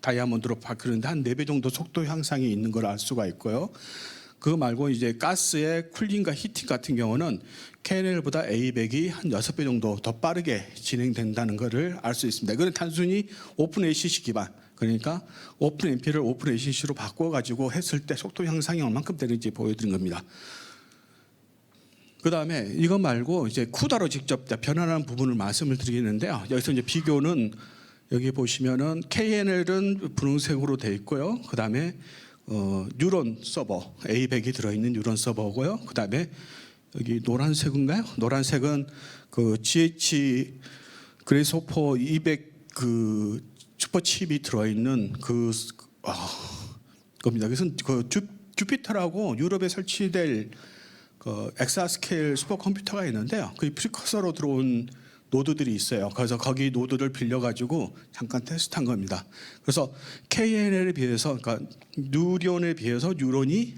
다이아몬드로 바뀌는데 한 4배 정도 속도 향상이 있는 걸 알 수가 있고요. 그거 말고 이제 가스의 쿨링과 히팅 같은 경우는 KNL보다 A100이 한 6배 정도 더 빠르게 진행된다는 것을 알 수 있습니다. 이거는 단순히 오픈 ACC 기반, 그러니까 오픈 MP를 오픈 ACC로 바꿔가지고 했을 때 속도 향상이 얼만큼 되는지 보여드린 겁니다. 그 다음에 이거 말고 이제 쿠다로 직접 변환하는 부분을 말씀을 드리겠는데요. 여기서 이제 비교는 여기 보시면은 KNL은 분홍색으로 되어 있고요. 그 다음에 뉴런 서버 A100이 들어있는 뉴런 서버고요. 그 다음에 여기 노란색인가요? 노란색은 그 GH 그래스호퍼 200 그 슈퍼칩이 들어있는 겁니다. 그래서 그 주피터라고 유럽에 설치될 그 엑사스케일 슈퍼컴퓨터가 있는데요. 그 프리커서로 들어온 노드들이 있어요. 그래서 거기 노드를 빌려가지고 잠깐 테스트한 겁니다. 그래서 KNL에 비해서, 그러니까 뉴런에 비해서 뉴런이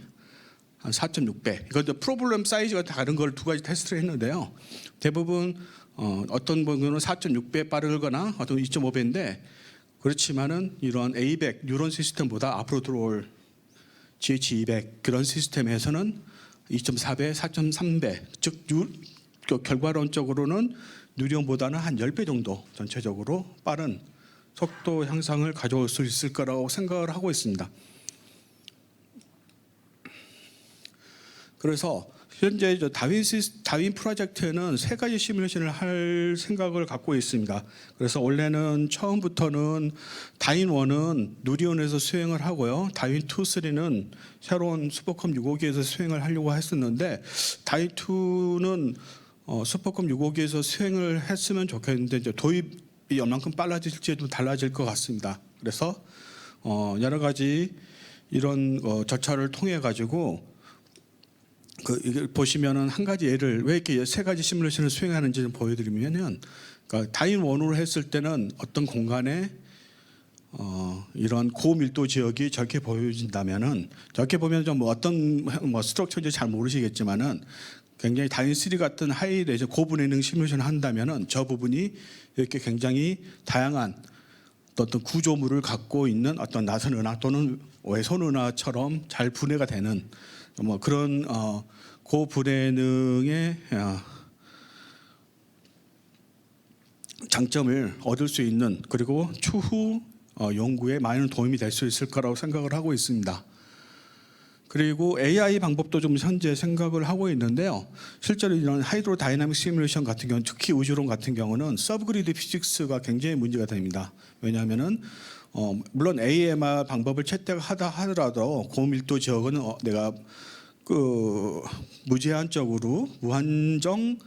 한 4.6배. 이거 프로블럼 사이즈가 다른 걸 2가지 테스트를 했는데요. 대부분 어떤 부분은 4.6배 빠르거나 어떤 2.5배인데, 그렇지만은 이런 A100 뉴런 시스템보다 앞으로 들어올 GH200 그런 시스템에서는 2.4배, 4.3배, 즉 결과론적으로는 뉴런보다는 한 10배 정도 전체적으로 빠른 속도 향상을 가져올 수 있을 거라고 생각을 하고 있습니다. 그래서 현재 다윈 프로젝트에는 3가지 시뮬레이션을 할 생각을 갖고 있습니다. 그래서 원래는 처음부터는 다윈 1은 누리온에서 수행을 하고요. 다윈 2, 3는 새로운 슈퍼컴 652에서 수행을 하려고 했었는데, 다윈 2는 슈퍼컴 652에서 수행을 했으면 좋겠는데 이제 도입이 얼만큼 빨라질지 좀 달라질 것 같습니다. 그래서 여러 가지 이런 절차를 통해 가지고 이걸 보시면은 한 가지 예를 왜 이렇게 3가지 시뮬레이션을 수행하는지 좀 보여드리면은, 그러니까 다윈 1으로 했을 때는 어떤 공간에 이런 고밀도 지역이 저렇게 보여진다면은, 저렇게 보면 좀 어떤 스트럭처인지 잘 모르시겠지만은 굉장히 다윈 3 같은 하이 레저 고분해능 시뮬레이션을 한다면은 저 부분이 이렇게 굉장히 다양한 어떤 구조물을 갖고 있는 어떤 나선 은하 또는 외선 은하처럼 잘 분해가 되는 그런 고분해능의 장점을 얻을 수 있는, 그리고 추후 연구에 많은 도움이 될 수 있을 거라고 생각을 하고 있습니다. 그리고 AI 방법도 좀 현재 생각을 하고 있는데요. 실제로 이런 하이드로 다이나믹 시뮬레이션 같은 경우는, 특히 우주론 같은 경우는 서브그리드 피직스가 굉장히 문제가 됩니다. 왜냐하면은 물론 AMR 방법을 채택하다 하더라도 고밀도 지역은 내가 무제한적으로 무한정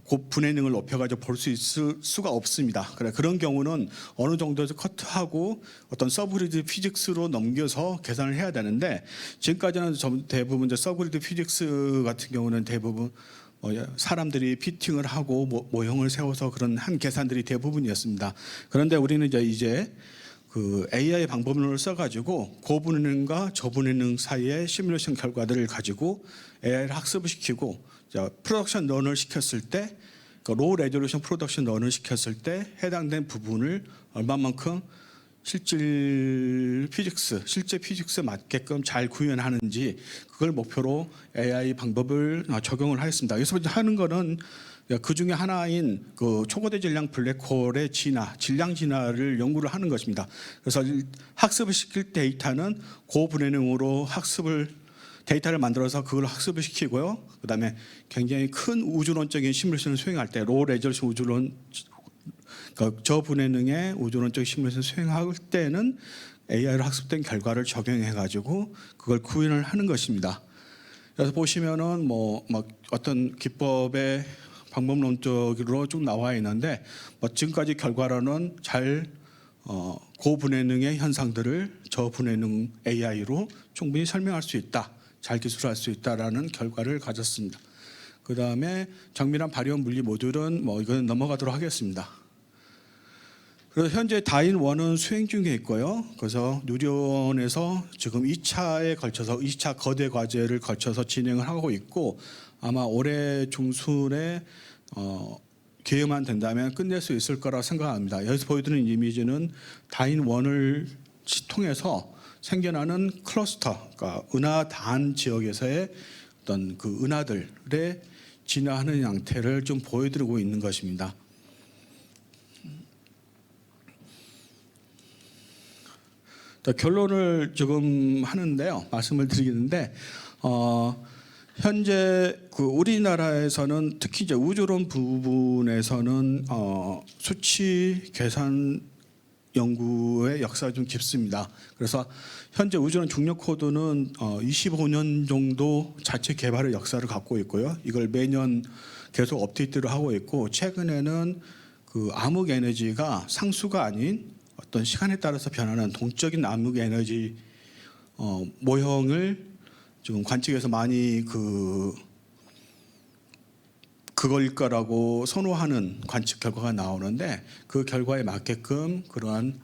고분해능을 높여가지고 볼 수 있을 수가 없습니다. 그런 경우는 어느 정도에서 커트하고 어떤 서브그리드 피직스로 넘겨서 계산을 해야 되는데, 지금까지는 대부분 이제 서브그리드 피직스 같은 경우는 대부분 사람들이 피팅을 하고 모형을 세워서 그런 한 계산들이 대부분이었습니다. 그런데 우리는 이제 그 AI 방법론을 써가지고 고분해능과 저분해능 사이의 시뮬레이션 결과들을 가지고 AI를 학습을 시키고 프로덕션 런을 시켰을 때, 로우 레졸루션 프로덕션 런을 시켰을 때 해당된 부분을 얼마만큼 실제 피직스에 맞게끔 잘 구현하는지, 그걸 목표로 AI 방법을 적용을 하였습니다. 여기서 하는 거는 그 중에 하나인 그 초고대 질량 블랙홀의 질량 진화를 연구를 하는 것입니다. 그래서 학습을 시킬 데이터는 고분해능으로 데이터를 만들어서 그걸 학습을 시키고요. 그다음에 굉장히 큰 우주론적인 시뮬레이션을 수행할 때, 로우 레졸루션 우주론 그러니까 저분해능의 우주론적 시뮬레이션 수행할 때는 AI로 학습된 결과를 적용해 가지고 그걸 구현을 하는 것입니다. 그래서 보시면은 뭐 막 어떤 기법의 방법론적으로 쭉 나와 있는데 뭐 지금까지 결과로는 잘 고분해능의 현상들을 저분해능 AI로 충분히 설명할 수 있다, 잘 기술할 수 있다라는 결과를 가졌습니다. 그 다음에 정밀한 바리온 물리 모듈은 뭐 이건 넘어가도록 하겠습니다. 그래서 현재 다인 1은 수행 중에 있고요. 그래서 누리온에서 지금 2차에 걸쳐서 2차 거대 과제를 거쳐서 진행을 하고 있고 아마 올해 중순에 기회만 된다면 끝낼 수 있을 거라고 생각합니다. 여기서 보여드리는 이미지는 다인 1을 통해서 생겨나는 클러스터, 그러니까 은하 단 지역에서의 어떤 그 은하들의 진화하는 양태를 좀 보여드리고 있는 것입니다. 결론을 조금 하는데요. 말씀을 드리는데 현재 그 우리나라에서는 특히 이제 우주론 부분에서는 수치 계산 연구의 역사가 좀 깊습니다. 그래서 현재 우주론 중력 코드는 25년 정도 자체 개발의 역사를 갖고 있고요. 이걸 매년 계속 업데이트를 하고 있고 최근에는 그 암흑 에너지가 상수가 아닌 어떤 시간에 따라서 변하는 동적인 암흑 에너지 모형을 지금 관측에서 많이 그거일 거라고 선호하는 관측 결과가 나오는데 그 결과에 맞게끔 그러한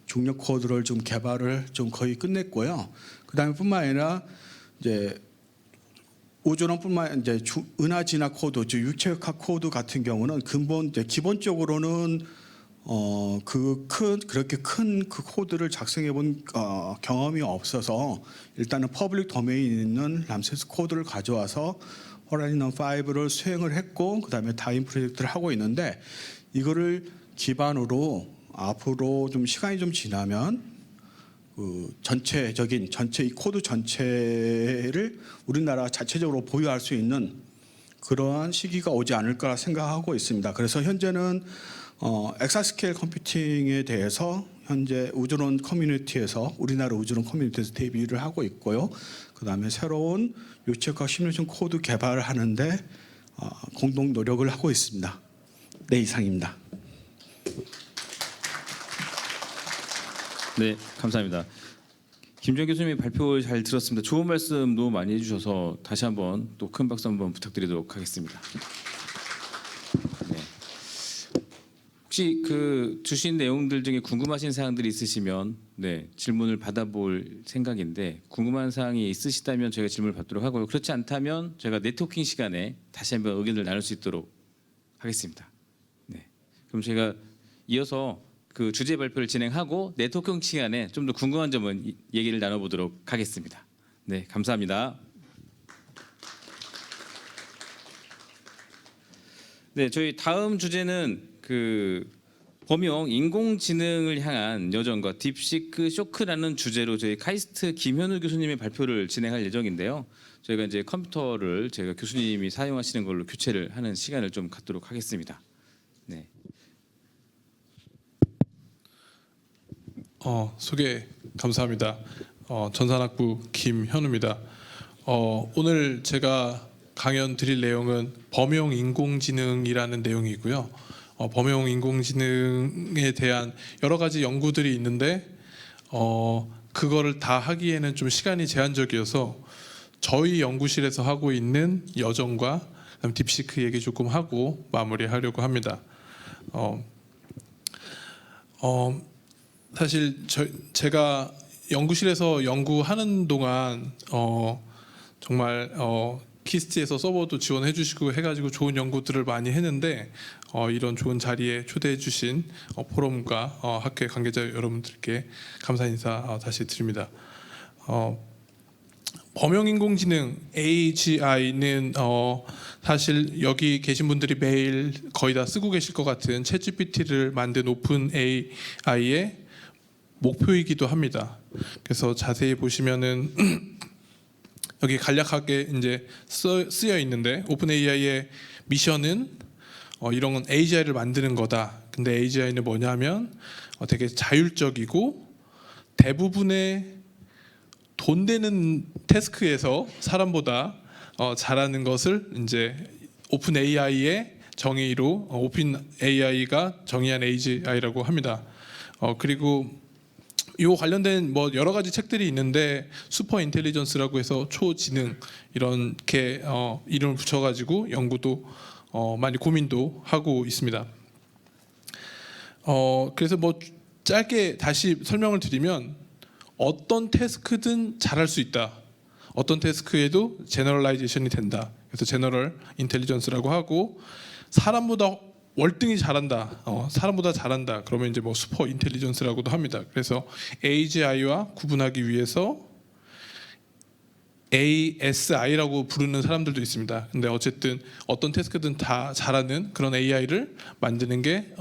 중력 코드를 좀 개발을 좀 거의 끝냈고요. 그다음에 뿐만 아니라 이제 우주론뿐만 이제 은하 진화 코드, 즉 육체역학 코드 같은 경우는 근본 이제 기본적으로는 그렇게 큰 그 코드를 작성해 본 경험이 없어서 일단은 퍼블릭 도메인에 있는 람세스 코드를 가져와서 호라이즌 5를 수행을 했고 그다음에 다인 프로젝트를 하고 있는데 이거를 기반으로 앞으로 좀 시간이 좀 지나면 그 전체 이 코드 전체를 우리나라 자체적으로 보유할 수 있는 그러한 시기가 오지 않을까 생각하고 있습니다. 그래서 현재는 엑사스케일 컴퓨팅에 대해서 현재 우주론 커뮤니티에서 우리나라 우주론 커뮤니티에서 데뷔를 하고 있고요. 그다음에 새로운 육체과 시뮬레이션 코드 개발을 하는데 공동 노력을 하고 있습니다. 네, 이상입니다. 네, 감사합니다. 김주현 교수님의 발표 잘 들었습니다. 좋은 말씀도 많이 해주셔서 다시 한번 또 큰 박수 한번 부탁드리도록 하겠습니다. 네. 혹시 그 주신 내용들 중에 궁금하신 사항들이 있으시면 질문을 받아볼 생각인데 궁금한 사항이 있으시다면 저희가 질문을 받도록 하고요. 그렇지 않다면 저희가 네트워킹 시간에 다시 한번 의견을 나눌 수 있도록 하겠습니다. 네. 그럼 저희가 이어서 그 주제 발표를 진행하고 네트워킹 시간에 좀 더 궁금한 점은 얘기를 나눠보도록 하겠습니다. 네, 감사합니다. 네, 저희 다음 주제는 그 범용 인공지능을 향한 여정과 딥시크 쇼크라는 주제로 저희 카이스트 김현우 교수님의 발표를 진행할 예정인데요. 저희가 이제 컴퓨터를 저희가 교수님이 사용하시는 걸로 교체를 하는 시간을 좀 갖도록 하겠습니다. 네. 소개 감사합니다. 전산학부 김현우입니다. 오늘 제가 강연 드릴 내용은 범용 인공지능이라는 내용이고요. 범용 인공지능에 대한 여러 가지 연구들이 있는데 그거를 다 하기에는 좀 시간이 제한적이어서 저희 연구실에서 하고 있는 여정과 딥시크 얘기 조금 하고 마무리하려고 합니다. 사실 제가 연구실에서 연구하는 동안 정말 키스트에서 서버도 지원해 주시고 해가지고 좋은 연구들을 많이 했는데 이런 좋은 자리에 초대해 주신 포럼과 학회 관계자 여러분들께 감사 인사 다시 드립니다. 범용인공지능 AGI는 사실 여기 계신 분들이 매일 거의 다 쓰고 계실 것 같은 챗GPT를 만든 오픈 AI의 목표이기도 합니다. 그래서 자세히 보시면은 여기 간략하게 이제 쓰여 있는데 오픈 AI의 미션은 이런 AGI를 만드는 거다. 근데 AGI는 뭐냐면 되게 자율적이고 대부분의 돈 되는 태스크에서 사람보다 잘하는 것을 이제 오픈 AI의 정의로 오픈 AI가 정의한 AGI라고 합니다. 그리고 이 관련된 뭐 여러 가지 책들이 있는데 슈퍼 인텔리전스라고 해서 초지능 이렇게 이름을 붙여가지고 연구도 많이 고민도 하고 있습니다. 그래서 뭐 짧게 다시 설명을 드리면 어떤 태스크든 잘할 수 있다. 어떤 태스크에도 제너럴라이제이션이 된다. 그래서 제너럴 인텔리전스라고 하고 사람보다 월등히 잘한다. 사람보다 잘한다. 그러면 이제 뭐 슈퍼 인텔리전스라고도 합니다. 그래서 AGI와 구분하기 위해서 ASI라고 부르는 사람들도 있습니다. 근데 어쨌든 어떤 태스크든 다 잘하는 그런 AI를 만드는 게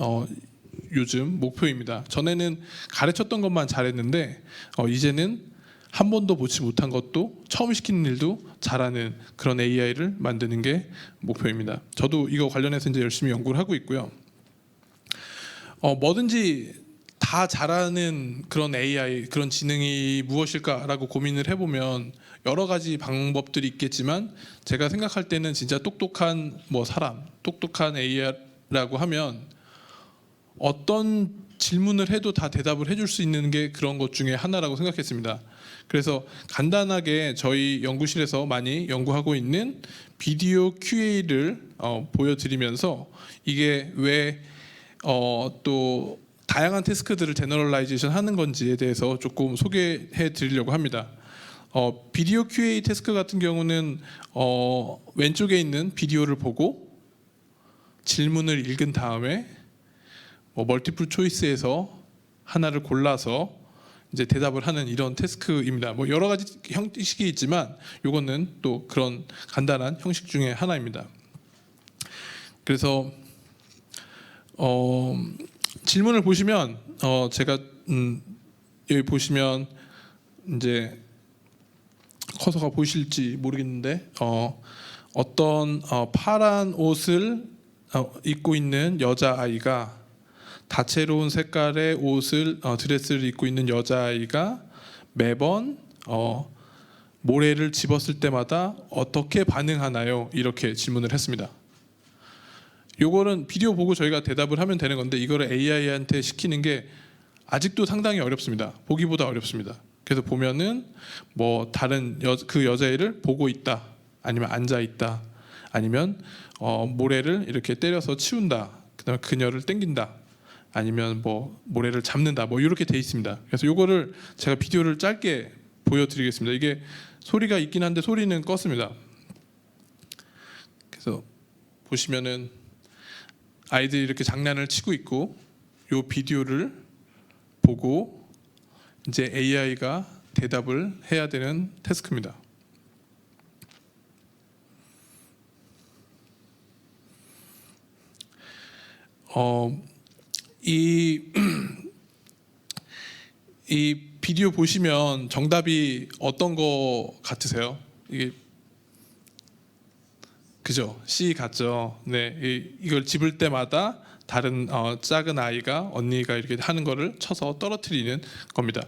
요즘 목표입니다. 전에는 가르쳤던 것만 잘했는데 이제는 한 번도 보지 못한 것도 처음 시키는 일도 잘하는 그런 AI를 만드는 게 목표입니다. 저도 이거 관련해서 이제 열심히 연구를 하고 있고요. 뭐든지 다 잘하는 그런 AI, 그런 지능이 무엇일까라고 고민을 해보면 여러 가지 방법들이 있겠지만 제가 생각할 때는 진짜 똑똑한 뭐 사람, 똑똑한 AI라고 하면 어떤 질문을 해도 다 대답을 해줄 수 있는 게 그런 것 중에 하나라고 생각했습니다. 그래서 간단하게 저희 연구실에서 많이 연구하고 있는 비디오 QA를 보여드리면서 이게 왜 또 다양한 태스크들을 제너럴라이제이션 하는 건지에 대해서 조금 소개해 드리려고 합니다. 비디오 QA 태스크 같은 경우는 왼쪽에 있는 비디오를 보고 질문을 읽은 다음에 멀티플 초이스에서 하나를 골라서 이제 대답을 하는 이런 태스크입니다. 뭐 여러 가지 형식이 있지만 이거는 또 그런 간단한 형식 중에 하나입니다. 그래서 질문을 보시면 제가 여기 보시면 이제 커서가 보이실지 모르겠는데 어떤 파란 옷을 입고 있는 여자아이가 다채로운 색깔의 옷을 드레스를 입고 있는 여자아이가 매번 모래를 집었을 때마다 어떻게 반응하나요? 이렇게 질문을 했습니다. 요거는 비디오 보고 저희가 대답을 하면 되는 건데 이거를 AI한테 시키는 게 아직도 상당히 어렵습니다. 보기보다 어렵습니다. 그래서 보면은 뭐 다른 그 여자애를 보고 있다, 아니면 앉아 있다, 아니면 모래를 이렇게 때려서 치운다, 그다음에 그녀를 땡긴다, 아니면 뭐 모래를 잡는다, 뭐 이렇게 돼 있습니다. 그래서 요거를 제가 비디오를 짧게 보여드리겠습니다. 이게 소리가 있긴 한데 소리는 껐습니다. 그래서 보시면은 아이들이 이렇게 장난을 치고 있고 요 비디오를 보고 이제 AI가 대답을 해야 되는 태스크입니다. 이 비디오 보시면 정답이 어떤 거 같으세요? 이게 그죠? C 같죠? 네, 이걸 집을 때마다 다른 작은 아이가 언니가 이렇게 하는 거를 쳐서 떨어뜨리는 겁니다.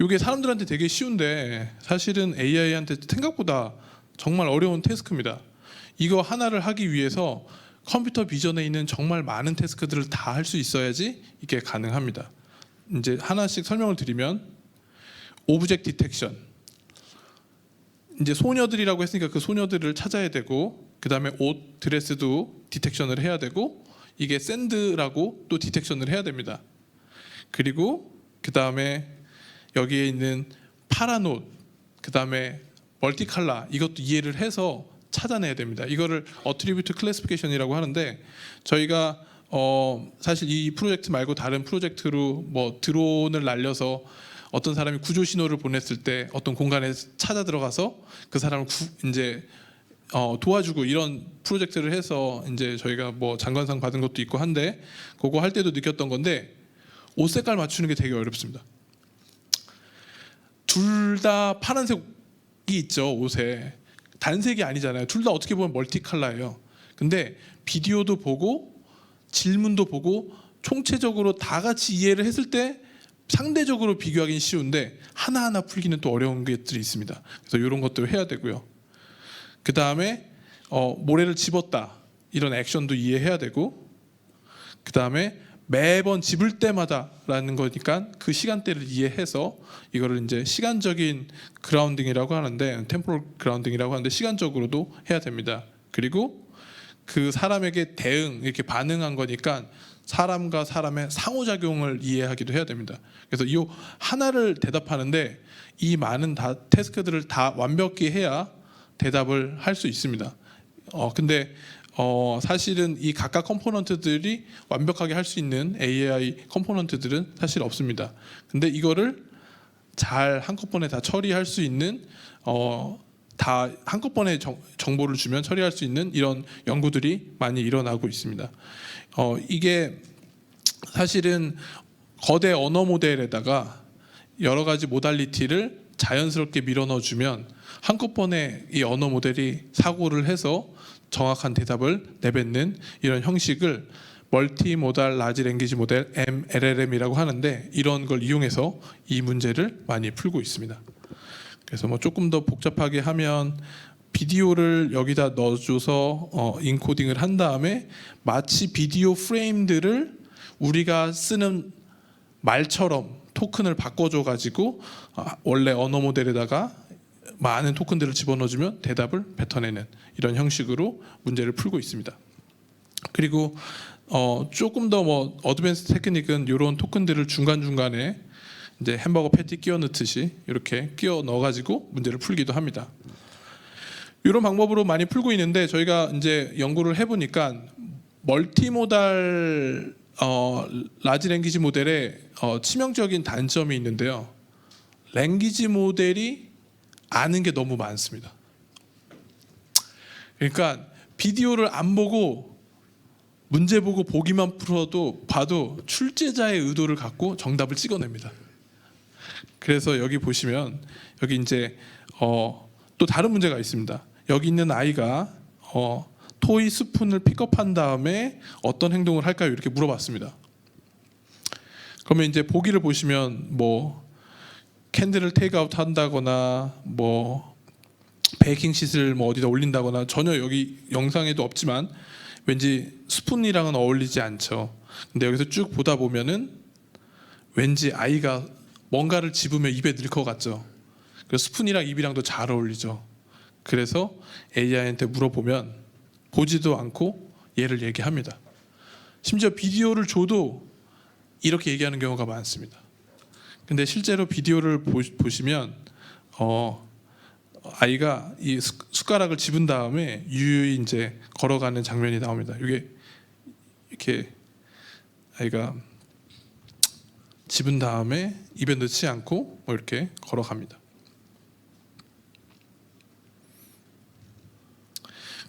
이게 사람들한테 되게 쉬운데 사실은 AI한테 생각보다 정말 어려운 태스크입니다. 이거 하나를 하기 위해서 컴퓨터 비전에 있는 정말 많은 태스크들을 다 할 수 있어야지 이게 가능합니다. 이제 하나씩 설명을 드리면 오브젝트 디텍션. 이제 소녀들이라고 했으니까 그 소녀들을 찾아야 되고 그다음에 옷, 드레스도 디텍션을 해야 되고 이게 샌드라고 또 디텍션을 해야 됩니다. 그리고 그다음에 여기에 있는 파란 옷, 그다음에 멀티컬러 이것도 이해를 해서 찾아내야 됩니다. 이거를 어트리뷰트 클래시피케이션이라고 하는데 저희가 사실 이 프로젝트 말고 다른 프로젝트로 뭐 드론을 날려서 어떤 사람이 구조 신호를 보냈을 때 어떤 공간에 찾아 들어가서 그 사람을 이제 도와주고 이런 프로젝트를 해서 이제 저희가 뭐 장관상 받은 것도 있고 한데 그거 할 때도 느꼈던 건데 옷 색깔 맞추는 게 되게 어렵습니다. 둘 다 파란색이 있죠, 옷에. 단색이 아니잖아요. 둘 다 어떻게 보면 멀티컬러예요. 근데 비디오도 보고 질문도 보고 총체적으로 다 같이 이해를 했을 때 상대적으로 비교하기는 쉬운데 하나하나 풀기는 또 어려운 것들이 있습니다. 그래서 이런 것들을 해야 되고요. 그 다음에 모래를 집었다 이런 액션도 이해해야 되고, 그 다음에 매번 집을 때마다라는 거니까 그 시간대를 이해해서 이거를 이제 시간적인 그라운딩이라고 하는데, 템포럴 그라운딩이라고 하는데 시간적으로도 해야 됩니다. 그리고 그 사람에게 이렇게 반응한 거니까 사람과 사람의 상호작용을 이해하기도 해야 됩니다. 그래서 이 하나를 대답하는데 이 많은 태스크들을 다 완벽히 해야 대답을 할 수 있습니다. 근데 사실은 이 각각 컴포넌트들이 완벽하게 할 수 있는 AI 컴포넌트들은 사실 없습니다. 근데 이거를 잘 한꺼번에 다 처리할 수 있는 다 한꺼번에 정보를 주면 처리할 수 있는 이런 연구들이 많이 일어나고 있습니다. 이게 사실은 거대 언어 모델에다가 여러 가지 모달리티를 자연스럽게 밀어넣어주면 한꺼번에 이 언어 모델이 사고를 해서 정확한 대답을 내뱉는 이런 형식을 멀티 모달 라지 랭귀지 모델 MLLM이라고 하는데, 이런 걸 이용해서 이 문제를 많이 풀고 있습니다. 그래서 뭐 조금 더 복잡하게 하면 비디오를 여기다 넣어줘서 인코딩을 한 다음에 마치 비디오 프레임들을 우리가 쓰는 말처럼 토큰을 바꿔줘 가지고 원래 언어 모델에다가 많은 토큰들을 집어넣어주면 대답을 뱉어내는 이런 형식으로 문제를 풀고 있습니다. 그리고 조금 더 뭐 어드밴스 테크닉은 이런 토큰들을 중간중간에 이제 햄버거 패티 끼워 넣듯이 이렇게 끼워 넣어가지고 문제를 풀기도 합니다. 이런 방법으로 많이 풀고 있는데, 저희가 이제 연구를 해보니까 멀티모달 라지 랭귀지 모델에 치명적인 단점이 있는데요. 랭귀지 모델이 아는 게 너무 많습니다. 그러니까 비디오를 안 보고 문제 보고 보기만 봐도 출제자의 의도를 갖고 정답을 찍어냅니다. 그래서 여기 보시면 여기 이제 또 다른 문제가 있습니다. 여기 있는 아이가 토이 스푼을 픽업한 다음에 어떤 행동을 할까요? 이렇게 물어봤습니다. 그러면 이제 보기를 보시면 뭐 캔들을 테이크아웃 한다거나 뭐 베이킹 싯을 뭐 어디다 올린다거나, 전혀 여기 영상에도 없지만 왠지 스푼이랑은 어울리지 않죠. 근데 여기서 쭉 보다 보면은 왠지 아이가 뭔가를 집으면 입에 넣을 것 같죠. 그래서 스푼이랑 입이랑도 잘 어울리죠. 그래서 AI한테 물어보면 보지도 않고 얘를 얘기합니다. 심지어 비디오를 줘도 이렇게 얘기하는 경우가 많습니다. 근데 실제로 비디오를 보시면 아이가 이 숟가락을 집은 다음에 유유히 이제 걸어가는 장면이 나옵니다. 이게 이렇게 아이가 집은 다음에 입에 넣지 않고 뭐 이렇게 걸어갑니다.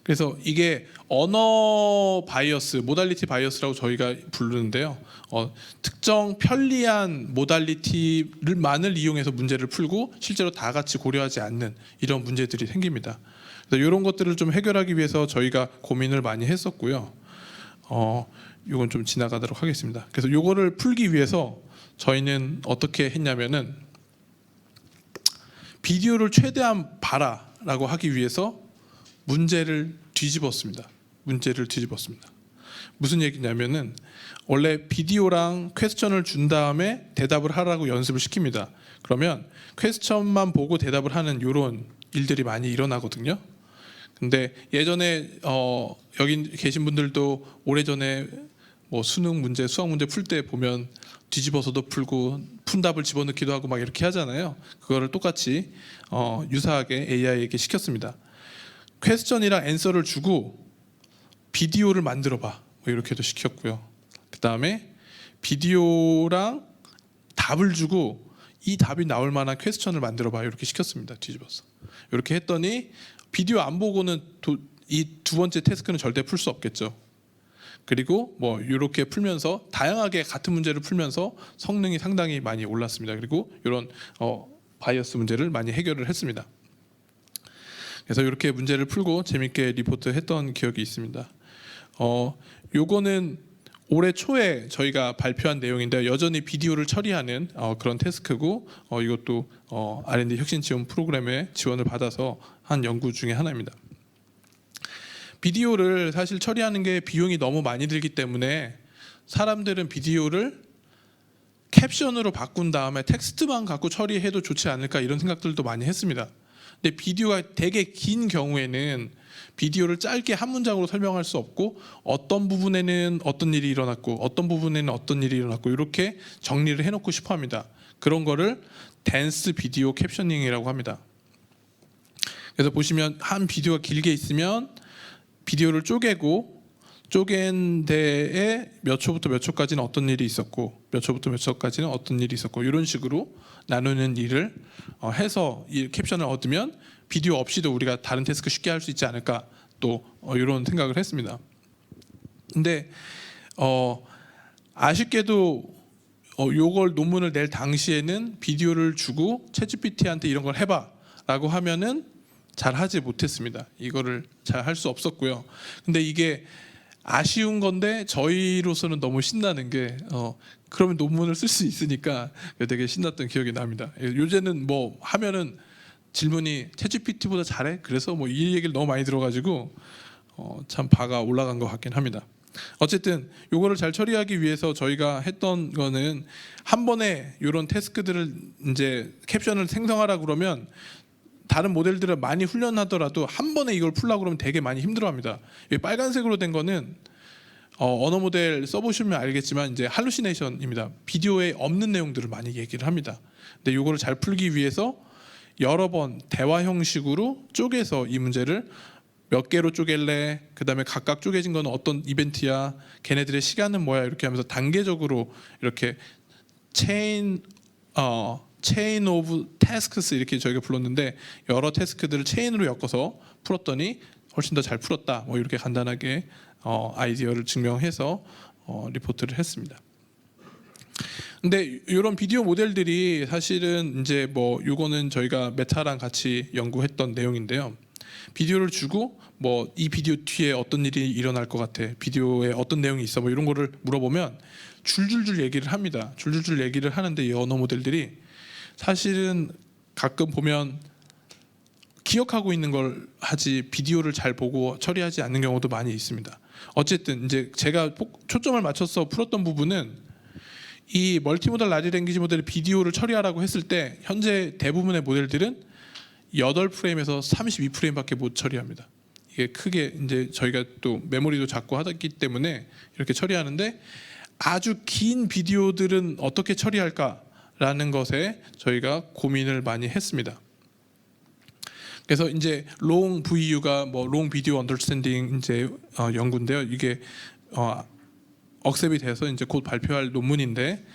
그래서 이게 언어 바이어스, 모달리티 바이어스라고 저희가 부르는데요. 특정 편리한 모달리티를만을 이용해서 문제를 풀고 실제로 다 같이 고려하지 않는 이런 문제들이 생깁니다. 그래서 이런 것들을 좀 해결하기 위해서 저희가 고민을 많이 했었고요. 이건 좀 지나가도록 하겠습니다. 그래서 이거를 풀기 위해서 저희는 어떻게 했냐면은 비디오를 최대한 봐라라고 하기 위해서 문제를 뒤집었습니다. 무슨 얘기냐면은 원래 비디오랑 퀘스천을 준 다음에 대답을 하라고 연습을 시킵니다. 그러면 퀘스천만 보고 대답을 하는 이런 일들이 많이 일어나거든요. 근데 예전에 여기 계신 분들도 오래전에 뭐 수능 문제, 수학 문제 풀 때 보면 뒤집어서도 풀고 푼답을 집어넣기도 하고 막 이렇게 하잖아요. 그거를 똑같이 유사하게 AI에게 시켰습니다. 퀘스천이랑 앤서를 주고 비디오를 만들어봐, 뭐 이렇게도 시켰고요. 그 다음에 비디오랑 답을 주고 이 답이 나올 만한 퀘스천을 만들어봐, 이렇게 시켰습니다. 뒤집어서. 이렇게 했더니 비디오 안 보고는 이 두 번째 태스크는 절대 풀 수 없겠죠. 그리고 뭐 이렇게 풀면서 다양하게 같은 문제를 풀면서 성능이 상당히 많이 올랐습니다. 그리고 이런 바이어스 문제를 많이 해결을 했습니다. 그래서 이렇게 문제를 풀고 재밌게 리포트 했던 기억이 있습니다. 요거는 올해 초에 저희가 발표한 내용인데요. 여전히 비디오를 처리하는 그런 태스크고 이것도 R&D 혁신 지원 프로그램에 지원을 받아서 한 연구 중에 하나입니다. 비디오를 사실 처리하는 게 비용이 너무 많이 들기 때문에 사람들은 비디오를 캡션으로 바꾼 다음에 텍스트만 갖고 처리해도 좋지 않을까 이런 생각들도 많이 했습니다. 근데 비디오가 되게 긴 경우에는 비디오를 짧게 한 문장으로 설명할 수 없고 어떤 부분에는 어떤 일이 일어났고 어떤 부분에는 어떤 일이 일어났고 이렇게 정리를 해놓고 싶어 합니다. 그런 거를 댄스 비디오 캡셔닝이라고 합니다. 그래서 보시면 한 비디오가 길게 있으면 비디오를 쪼갠 데에 몇 초부터 몇 초까지는 어떤 일이 있었고 몇 초부터 몇 초까지는 어떤 일이 있었고 이런 식으로 나누는 일을 해서 이 캡션을 얻으면 비디오 없이도 우리가 다른 태스크 쉽게 할 수 있지 않을까 또 이런 생각을 했습니다. 근데 아쉽게도 요걸 논문을 낼 당시에는 비디오를 주고 챗GPT한테 이런 걸 해봐라고 하면은 잘 하지 못했습니다. 이거를 잘 할 수 없었고요. 근데 이게 아쉬운 건데 저희로서는 너무 신나는 게 그러면 논문을 쓸 수 있으니까 되게 신났던 기억이 납니다. 요새는 뭐 하면은 질문이 챗GPT보다 잘해? 그래서 뭐 이 얘기를 너무 많이 들어가지고 참 바가 올라간 것 같긴 합니다. 어쨌든 요거를 잘 처리하기 위해서 저희가 했던 거는 한 번에 이런 태스크들을 이제 캡션을 생성하라 그러면 다른 모델들을 많이 훈련하더라도 한 번에 이걸 풀려고 그러면 되게 많이 힘들어합니다. 이 빨간색으로 된 거는 언어 모델 써보시면 알겠지만 이제 할루시네이션입니다. 비디오에 없는 내용들을 많이 얘기를 합니다. 근데 이거를 잘 풀기 위해서 여러 번 대화 형식으로 쪼개서 이 문제를 몇 개로 쪼갤래? 그다음에 각각 쪼개진 건 어떤 이벤트야? 걔네들의 시간은 뭐야? 이렇게 하면서 단계적으로 이렇게 체인 오브 태스크스 이렇게 저희가 불렀는데 여러 태스크들을 체인으로 엮어서 풀었더니 훨씬 더 잘 풀었다. 뭐 이렇게 간단하게 아이디어를 증명해서 리포트를 했습니다. 근데 이런 비디오 모델들이 사실은 이제 뭐 요거는 저희가 메타랑 같이 연구했던 내용인데요. 비디오를 주고 뭐 이 비디오 뒤에 어떤 일이 일어날 것 같아, 비디오에 어떤 내용이 있어, 뭐 이런 거를 물어보면 줄줄줄 얘기를 합니다. 줄줄줄 얘기를 하는데 이 언어 모델들이 사실은 가끔 보면 기억하고 있는 걸 하지 비디오를 잘 보고 처리하지 않는 경우도 많이 있습니다. 어쨌든 이제 제가 초점을 맞춰서 풀었던 부분은 이 멀티모달 라지 랭귀지 모델의 비디오를 처리하라고 했을 때 현재 대부분의 모델들은 8프레임에서 32프레임밖에 못 처리합니다. 이게 크게 이제 저희가 또 메모리도 작고 하기 때문에 이렇게 처리하는데 아주 긴 비디오들은 어떻게 처리할까라는 것에 저희가 고민을 많이 했습니다. 그래서 이제 롱 VU가 뭐 롱 비디오 언더스탠딩 이제 연구인데요. 이게 억셉이 돼서 이제 곧 발표할 논문인데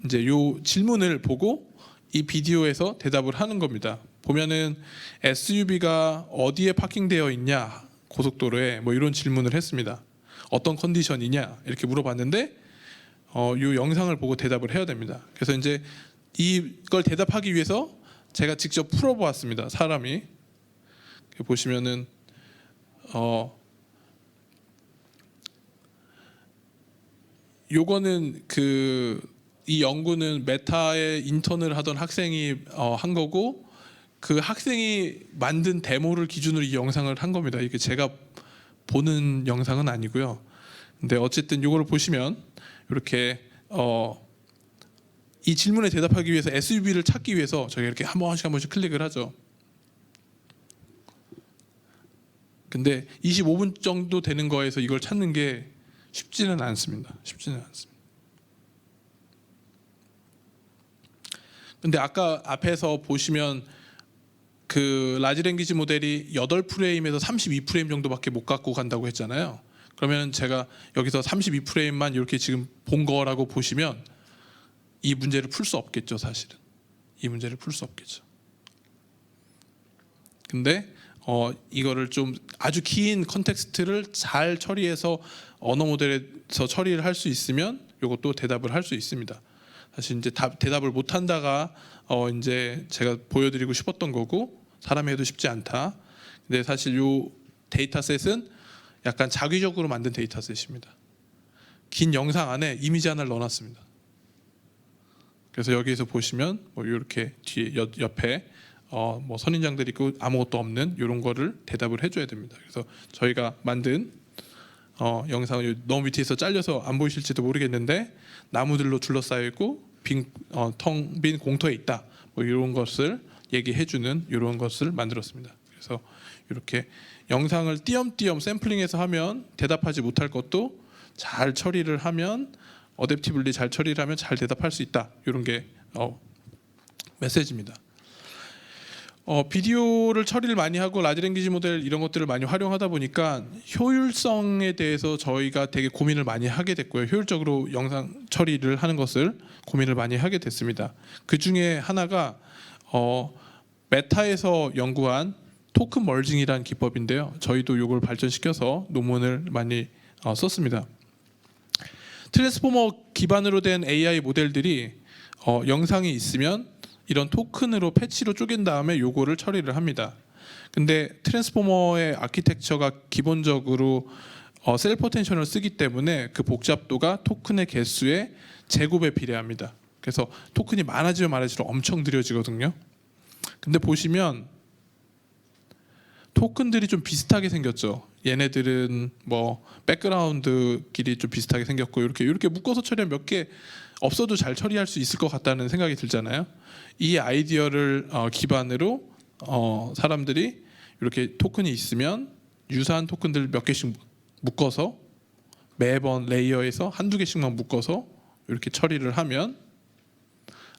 이제 요 질문을 보고 이 비디오에서 대답을 하는 겁니다. 보면은 SUV가 어디에 파킹되어 있냐 고속도로에 뭐 이런 질문을 했습니다. 어떤 컨디션이냐 이렇게 물어봤는데 요 영상을 보고 대답을 해야 됩니다. 그래서 이제 이걸 대답하기 위해서 제가 직접 풀어보았습니다. 사람이 보시면은 요거는 이 연구는 메타에 인턴을 하던 학생이 한 거고 그 학생이 만든 데모를 기준으로 이 영상을 한 겁니다. 이게 제가 보는 영상은 아니고요. 근데 어쨌든 요거를 보시면 이렇게 이 질문에 대답하기 위해서 SUV를 찾기 위해서 저희가 이렇게 한 번씩 클릭을 하죠. 근데 25분 정도 되는 거에서 이걸 찾는 게 쉽지는 않습니다. 근데 아까 앞에서 보시면 그 라지 랭귀지 모델이 8프레임에서 32프레임 정도밖에 못 갖고 간다고 했잖아요. 그러면 제가 여기서 32프레임만 이렇게 지금 본 거라고 보시면 이 문제를 풀 수 없겠죠, 사실은. 이 문제를 풀 수 없겠죠. 근데 이거를 좀 아주 긴 컨텍스트를 잘 처리해서 언어 모델에서 처리를 할 수 있으면 이것도 대답을 할 수 있습니다. 사실 이제 대답을 못 한다가 이제 제가 보여드리고 싶었던 거고 사람이 해도 쉽지 않다. 근데 사실 요 데이터셋은 약간 자기적으로 만든 데이터셋입니다. 긴 영상 안에 이미지 하나를 넣어놨습니다. 그래서 여기에서 보시면 뭐 이렇게 뒤에 옆에 뭐 선인장들이 있고 아무것도 없는 이런 거를 대답을 해줘야 됩니다. 그래서 저희가 만든 영상을 너무 밑에서 잘려서 안 보이실지도 모르겠는데 나무들로 둘러싸여 있고 텅 빈 공터에 있다. 뭐 이런 것을 얘기해주는 이런 것을 만들었습니다. 그래서 이렇게 영상을 띄엄띄엄 샘플링해서 하면 대답하지 못할 것도 잘 처리를 하면 어댑티블리 잘 처리를 하면 잘 대답할 수 있다. 이런 게 메시지입니다. 비디오를 처리를 많이 하고 라지 랭귀지 모델 이런 것들을 많이 활용하다 보니까 효율성에 대해서 저희가 되게 고민을 많이 하게 됐고요. 효율적으로 영상 처리를 하는 것을 고민을 많이 하게 됐습니다. 그 중에 하나가 메타에서 연구한 토큰 멀징이라는 기법인데요. 저희도 이걸 발전시켜서 논문을 많이 썼습니다. 트랜스포머 기반으로 된 AI 모델들이 영상이 있으면 이런 토큰으로 패치로 쪼갠 다음에 요거를 처리를 합니다. 근데 트랜스포머의 아키텍처가 기본적으로 셀 포텐셜을 쓰기 때문에 그 복잡도가 토큰의 개수의 제곱에 비례합니다. 그래서 토큰이 많아지면 많아질수록 엄청 느려지거든요. 근데 보시면 토큰들이 좀 비슷하게 생겼죠. 얘네들은 뭐 백그라운드끼리 좀 비슷하게 생겼고 이렇게 묶어서 처리하면 몇 개 없어도 잘 처리할 수 있을 것 같다는 생각이 들잖아요. 이 아이디어를 기반으로 사람들이 이렇게 토큰이 있으면 유사한 토큰들 몇 개씩 묶어서 매번 레이어에서 한두 개씩만 묶어서 이렇게 처리를 하면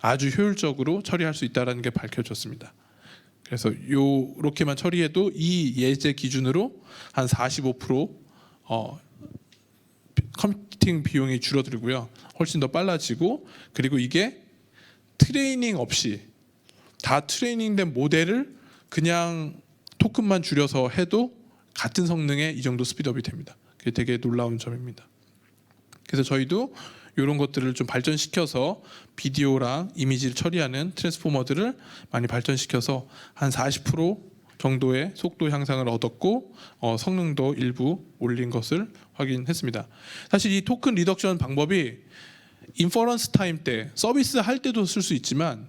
아주 효율적으로 처리할 수 있다는 게 밝혀졌습니다. 그래서 이렇게만 처리해도 이 예제 기준으로 한 45% 컴퓨팅 비용이 줄어들고요. 훨씬 더 빨라지고 그리고 이게 트레이닝 없이 다 트레이닝된 모델을 그냥 토큰만 줄여서 해도 같은 성능의 이 정도 스피드업이 됩니다. 그게 되게 놀라운 점입니다. 그래서 저희도 이런 것들을 좀 발전시켜서 비디오랑 이미지를 처리하는 트랜스포머들을 많이 발전시켜서 한 40% 정도의 속도 향상을 얻었고 성능도 일부 올린 것을 확인했습니다. 사실 이 토큰 리덕션 방법이 인퍼런스 타임 때 서비스 할 때도 쓸 수 있지만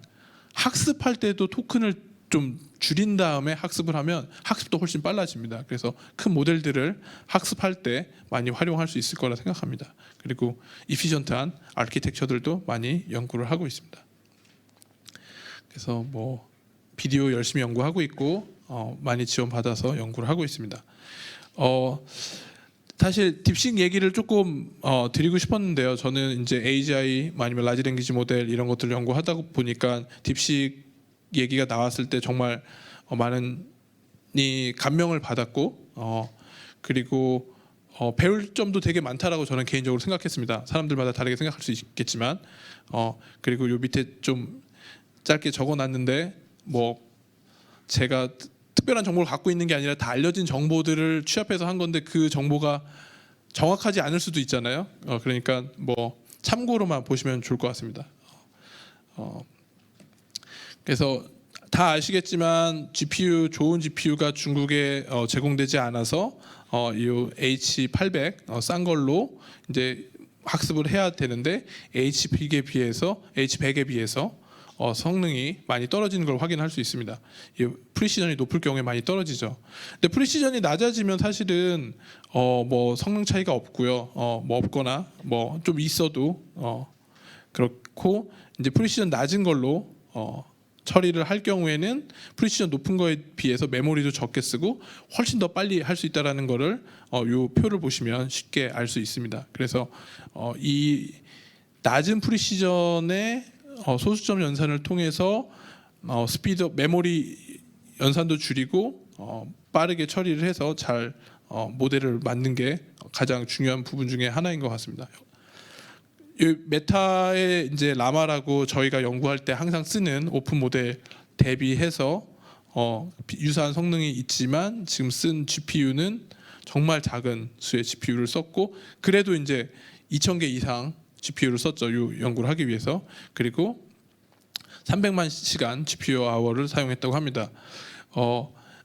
학습할 때도 토큰을 좀 줄인 다음에 학습을 하면 학습도 훨씬 빨라집니다. 그래서 큰 모델들을 학습할 때 많이 활용할 수 있을 거라 생각합니다. 그리고 이피션트한 아키텍처들도 많이 연구를 하고 있습니다. 그래서 뭐 비디오 열심히 연구하고 있고 많이 지원받아서 연구를 하고 있습니다. 사실 딥식 얘기를 조금 드리고 싶었는데요. 저는 이제 AGI 아니면 라지 랭귀지 모델 이런 것들을 연구하다 보니까 딥식 얘기가 나왔을 때 정말 많이 감명을 받았고 그리고 배울 점도 되게 많다라고 저는 개인적으로 생각했습니다. 사람들마다 다르게 생각할 수 있겠지만 그리고 요 밑에 좀 짧게 적어놨는데 뭐 제가 특별한 정보를 갖고 있는 게 아니라 다 알려진 정보들을 취합해서 한 건데 그 정보가 정확하지 않을 수도 있잖아요. 그러니까 뭐 참고로만 보시면 좋을 것 같습니다. 그래서 다 아시겠지만 GPU 좋은 GPU가 중국에 제공되지 않아서 이 H800 싼 걸로 이제 학습을 해야 되는데 H100에 비해서 성능이 많이 떨어지는 걸 확인할 수 있습니다. 이 프리시전이 높을 경우에 많이 떨어지죠. 근데 프리시전이 낮아지면 사실은 뭐 성능 차이가 없고요. 뭐 없거나 뭐 좀 있어도 그렇고 이제 프리시전 낮은 걸로 처리를 할 경우에는 프리시전 높은 거에 비해서 메모리도 적게 쓰고 훨씬 더 빨리 할 수 있다라는 거를 요 표를 보시면 쉽게 알 수 있습니다. 그래서 이 낮은 프리시전의 소수점 연산을 통해서 스피드 메모리 연산도 줄이고 빠르게 처리를 해서 잘 모델을 만든 게 가장 중요한 부분 중에 하나인 것 같습니다. 이 메타의 이제 라마라고 저희가 연구할 때 항상 쓰는 오픈 모델 대비해서 유사한 성능이 있지만 지금 쓴 GPU는 정말 작은 수의 GPU를 썼고 그래도 이제 2,000개 이상 GPU를 썼죠. 이 연구를 하기 위해서. 그리고 300만 시간 GPU 아워를 사용했다고 합니다.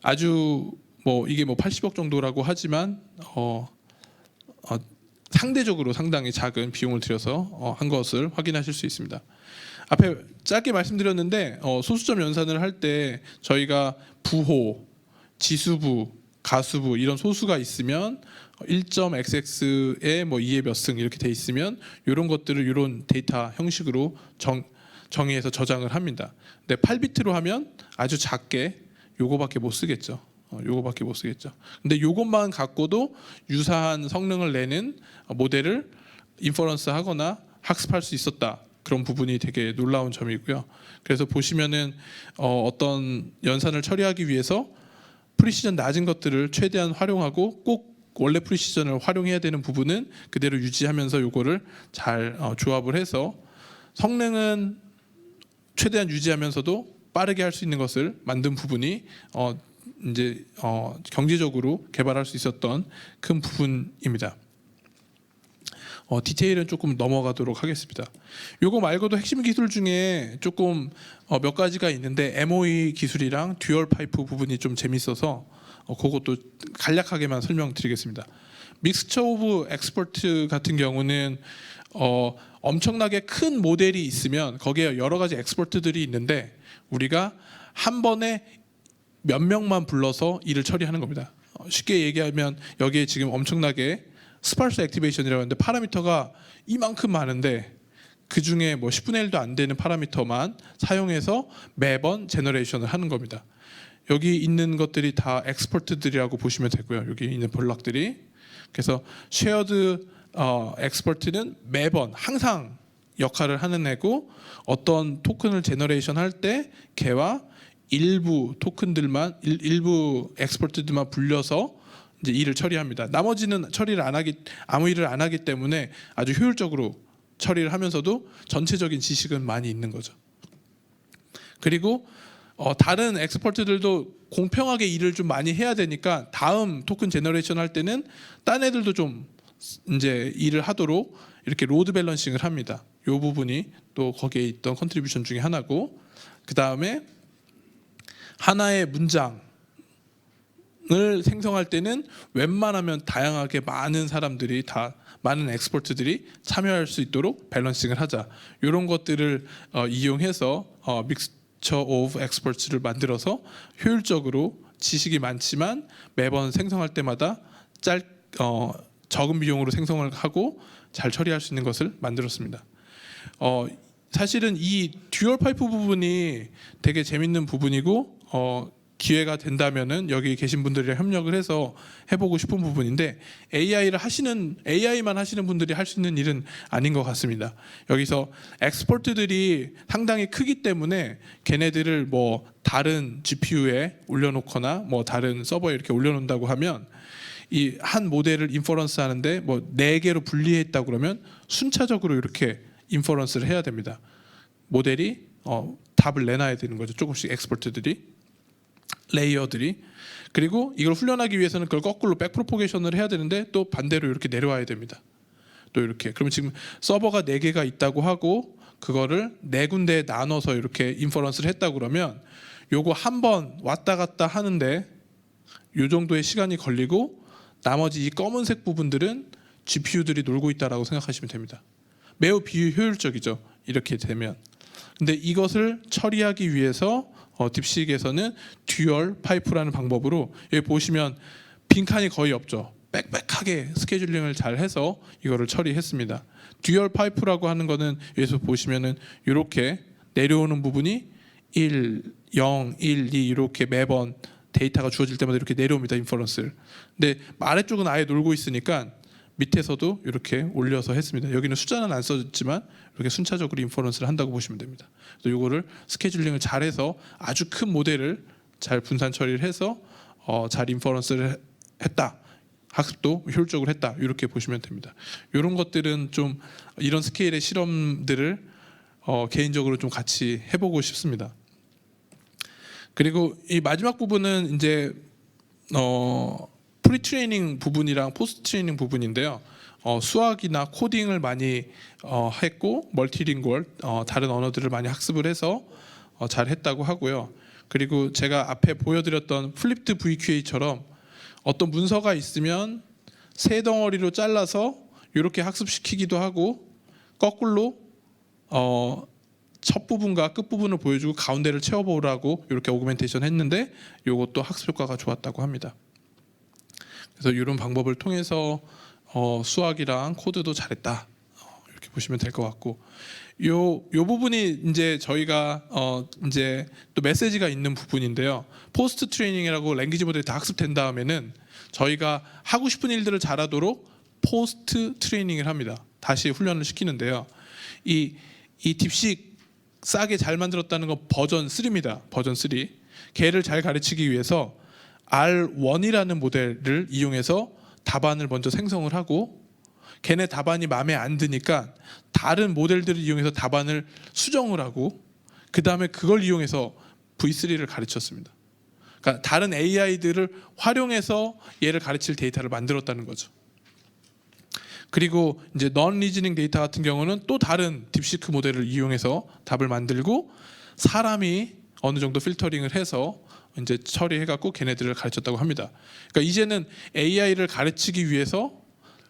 아주 뭐 이게 뭐 80억 정도라고 하지만 상대적으로 상당히 작은 비용을 들여서 한 것을 확인하실 수 있습니다. 앞에 짧게 말씀드렸는데 소수점 연산을 할 때 저희가 부호, 지수부, 가수부 이런 소수가 있으면 1.xx에 뭐 2의 몇 승 이렇게 돼 있으면 이런 것들을 이런 데이터 형식으로 정의해서 저장을 합니다. 근데 8비트로 하면 아주 작게 요거밖에 못 쓰겠죠. 요거밖에 못 쓰겠죠. 근데 요것만 갖고도 유사한 성능을 내는 모델을 인퍼런스 하거나 학습할 수 있었다. 그런 부분이 되게 놀라운 점이고요. 그래서 보시면은 어떤 연산을 처리하기 위해서 프리시전 낮은 것들을 최대한 활용하고 꼭 원래 프리시전을 활용해야 되는 부분은 그대로 유지하면서 요거를 잘 조합을 해서 성능은 최대한 유지하면서도 빠르게 할 수 있는 것을 만든 부분이 이제 경제적으로 개발할 수 있었던 큰 부분입니다. 디테일은 조금 넘어가도록 하겠습니다. 요거 말고도 핵심 기술 중에 조금 몇 가지가 있는데 MOE 기술이랑 듀얼 파이프 부분이 좀 재밌어서 그것도 간략하게만 설명드리겠습니다. 믹스처 오브 엑스퍼트 같은 경우는 엄청나게 큰 모델이 있으면 거기에 여러 가지 엑스퍼트들이 있는데 우리가 한 번에 몇 명만 불러서 일을 처리하는 겁니다. 쉽게 얘기하면 여기에 지금 엄청나게 스파르스 액티베이션이라고 하는데 파라미터가 이만큼 많은데 그 중에 뭐 10분의 1도 안 되는 파라미터만 사용해서 매번 제너레이션을 하는 겁니다. 여기 있는 것들이 다 엑스퍼트들이라고 보시면 되고요. 여기 있는 블럭들이. 그래서 쉐어드 엑스퍼트는 매번 항상 역할을 하는 애고 어떤 토큰을 제너레이션 할 때 걔와 일부 토큰들만 일부 엑스퍼트들만 불려서 이제 일을 처리합니다. 나머지는 처리를 안 하기 아무 일을 안 하기 때문에 아주 효율적으로 처리를 하면서도 전체적인 지식은 많이 있는 거죠. 그리고 다른 엑스퍼트들도 공평하게 일을 좀 많이 해야 되니까 다음 토큰 제너레이션 할 때는 딴 애들도 좀 이제 일을 하도록 이렇게 로드 밸런싱을 합니다. 이 부분이 또 거기에 있던 컨트리뷰션 중에 하나고 그 다음에 하나의 문장을 생성할 때는 웬만하면 다양하게 많은 사람들이 다 많은 엑스퍼트들이 참여할 수 있도록 밸런싱을 하자. 이런 것들을 이용해서 믹스처 오브 엑스퍼트를 만들어서 효율적으로 지식이 많지만 매번 생성할 때마다 적은 비용으로 생성을 하고 잘 처리할 수 있는 것을 만들었습니다. 사실은 이 듀얼 파이프 부분이 되게 재밌는 부분이고 기회가 된다면은 여기 계신 분들이랑 협력을 해서 해보고 싶은 부분인데 AI만 하시는 분들이 할 수 있는 일은 아닌 것 같습니다. 여기서 엑스퍼트들이 상당히 크기 때문에 걔네들을 뭐 다른 GPU에 올려놓거나 뭐 다른 서버에 이렇게 올려놓는다고 하면 이 한 모델을 인퍼런스 하는데 뭐 4개로 분리했다고 그러면 순차적으로 이렇게 인퍼런스를 해야 됩니다. 모델이 답을 내놔야 되는 거죠. 조금씩 엑스퍼트들이 레이어들이. 그리고 이걸 훈련하기 위해서는 그걸 거꾸로 백프로포게이션을 해야 되는데 또 반대로 이렇게 내려와야 됩니다. 또 이렇게. 그러면 지금 서버가 4개가 있다고 하고 그거를 4군데에 나눠서 이렇게 인퍼런스를 했다고 그러면 요거 한 번 왔다 갔다 하는데 요 정도의 시간이 걸리고 나머지 이 검은색 부분들은 GPU들이 놀고 있다라고 생각하시면 됩니다. 매우 비효율적이죠. 이렇게 되면. 근데 이것을 처리하기 위해서 딥시크에서는 듀얼 파이프라는 방법으로 여기 보시면 빈칸이 거의 없죠. 빽빽하게 스케줄링을 잘 해서 이거를 처리했습니다. 듀얼 파이프라고 하는 거는 여기서 보시면은 이렇게 내려오는 부분이 1, 0, 1, 2 이렇게 매번 데이터가 주어질 때마다 이렇게 내려옵니다. 인퍼런스를. 근데 아래쪽은 아예 놀고 있으니까 밑에서도 이렇게 올려서 했습니다. 여기는 숫자는 안 써졌지만 이렇게 순차적으로 인퍼런스를 한다고 보시면 됩니다. 그래서 이거를 스케줄링을 잘해서 아주 큰 모델을 잘 분산 처리를 해서 잘 인퍼런스를 했다. 학습도 효율적으로 했다. 이렇게 보시면 됩니다. 이런 것들은 좀 이런 스케일의 실험들을 개인적으로 좀 같이 해보고 싶습니다. 그리고 이 마지막 부분은 이제 프리 트레이닝 부분이랑 포스트 트레이닝 부분인데요. 수학이나 코딩을 많이 했고 멀티링구얼 다른 언어들을 많이 학습을 해서 잘 했다고 하고요. 그리고 제가 앞에 보여드렸던 플립드 VQA처럼 어떤 문서가 있으면 세 덩어리로 잘라서 이렇게 학습시키기도 하고 거꾸로 첫 부분과 끝 부분을 보여주고 가운데를 채워보라고 이렇게 오그멘테이션 했는데 이것도 학습 효과가 좋았다고 합니다. 그래서 이런 방법을 통해서 수학이랑 코드도 잘했다 이렇게 보시면 될 것 같고 요 부분이 이제 저희가 이제 또 메시지가 있는 부분인데요. 포스트 트레이닝이라고 랭귀지 모델이 다 학습된 다음에는 저희가 하고 싶은 일들을 잘하도록 포스트 트레이닝을 합니다. 다시 훈련을 시키는데요. 이 딥식 싸게 잘 만들었다는 건 버전 3입니다. 버전 3. 걔를 잘 가르치기 위해서 R1이라는 모델을 이용해서 답안을 먼저 생성을 하고 걔네 답안이 마음에 안 드니까 다른 모델들을 이용해서 답안을 수정을 하고 그 다음에 그걸 이용해서 V3를 가르쳤습니다. 그러니까 다른 AI들을 활용해서 얘를 가르칠 데이터를 만들었다는 거죠. 그리고 이제 non reasoning 데이터 같은 경우는 또 다른 딥시크 모델을 이용해서 답을 만들고 사람이 어느 정도 필터링을 해서 이제 처리해갖고 걔네들을 가르쳤다고 합니다. 그러니까 이제는 AI를 가르치기 위해서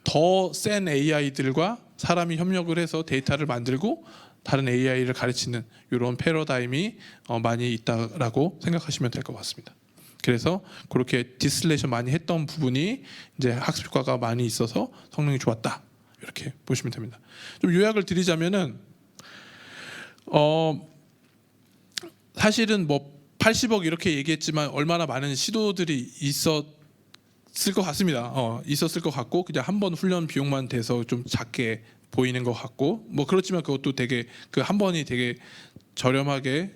더 센 AI들과 사람이 협력을 해서 데이터를 만들고 다른 AI를 가르치는 이런 패러다임이 많이 있다라고 생각하시면 될 것 같습니다. 그래서 그렇게 디스틸레이션 많이 했던 부분이 이제 학습 효과가 많이 있어서 성능이 좋았다 이렇게 보시면 됩니다. 좀 요약을 드리자면은 사실은 뭐 80억 이렇게 얘기했지만 얼마나 많은 시도들이 있었을 것 같습니다. 있었을 것 같고 그냥 한 번 훈련 비용만 돼서 좀 작게 보이는 것 같고 뭐 그렇지만 그것도 되게 그 한 번이 되게 저렴하게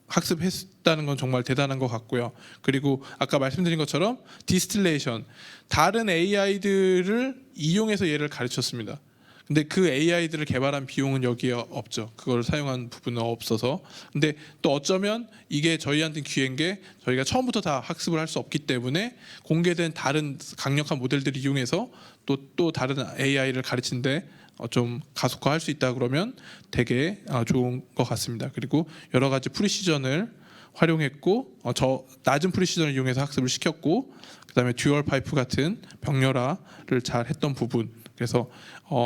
학습했다는 건 정말 대단한 것 같고요. 그리고 아까 말씀드린 것처럼 디스틸레이션 다른 AI들을 이용해서 얘를 가르쳤습니다. 근데 그 AI들을 개발한 비용은 여기에 없죠. 그걸 사용한 부분은 없어서. 근데 또 어쩌면 이게 저희한테는 기회인 게 저희가 처음부터 다 학습을 할 수 없기 때문에 공개된 다른 강력한 모델들을 이용해서 또 다른 AI를 가르치는데 좀 가속화할 수 있다 그러면 되게 좋은 것 같습니다. 그리고 여러 가지 프리시전을 활용했고 저 낮은 프리시전을 이용해서 학습을 시켰고 그다음에 듀얼 파이프 같은 병렬화를 잘 했던 부분. 그래서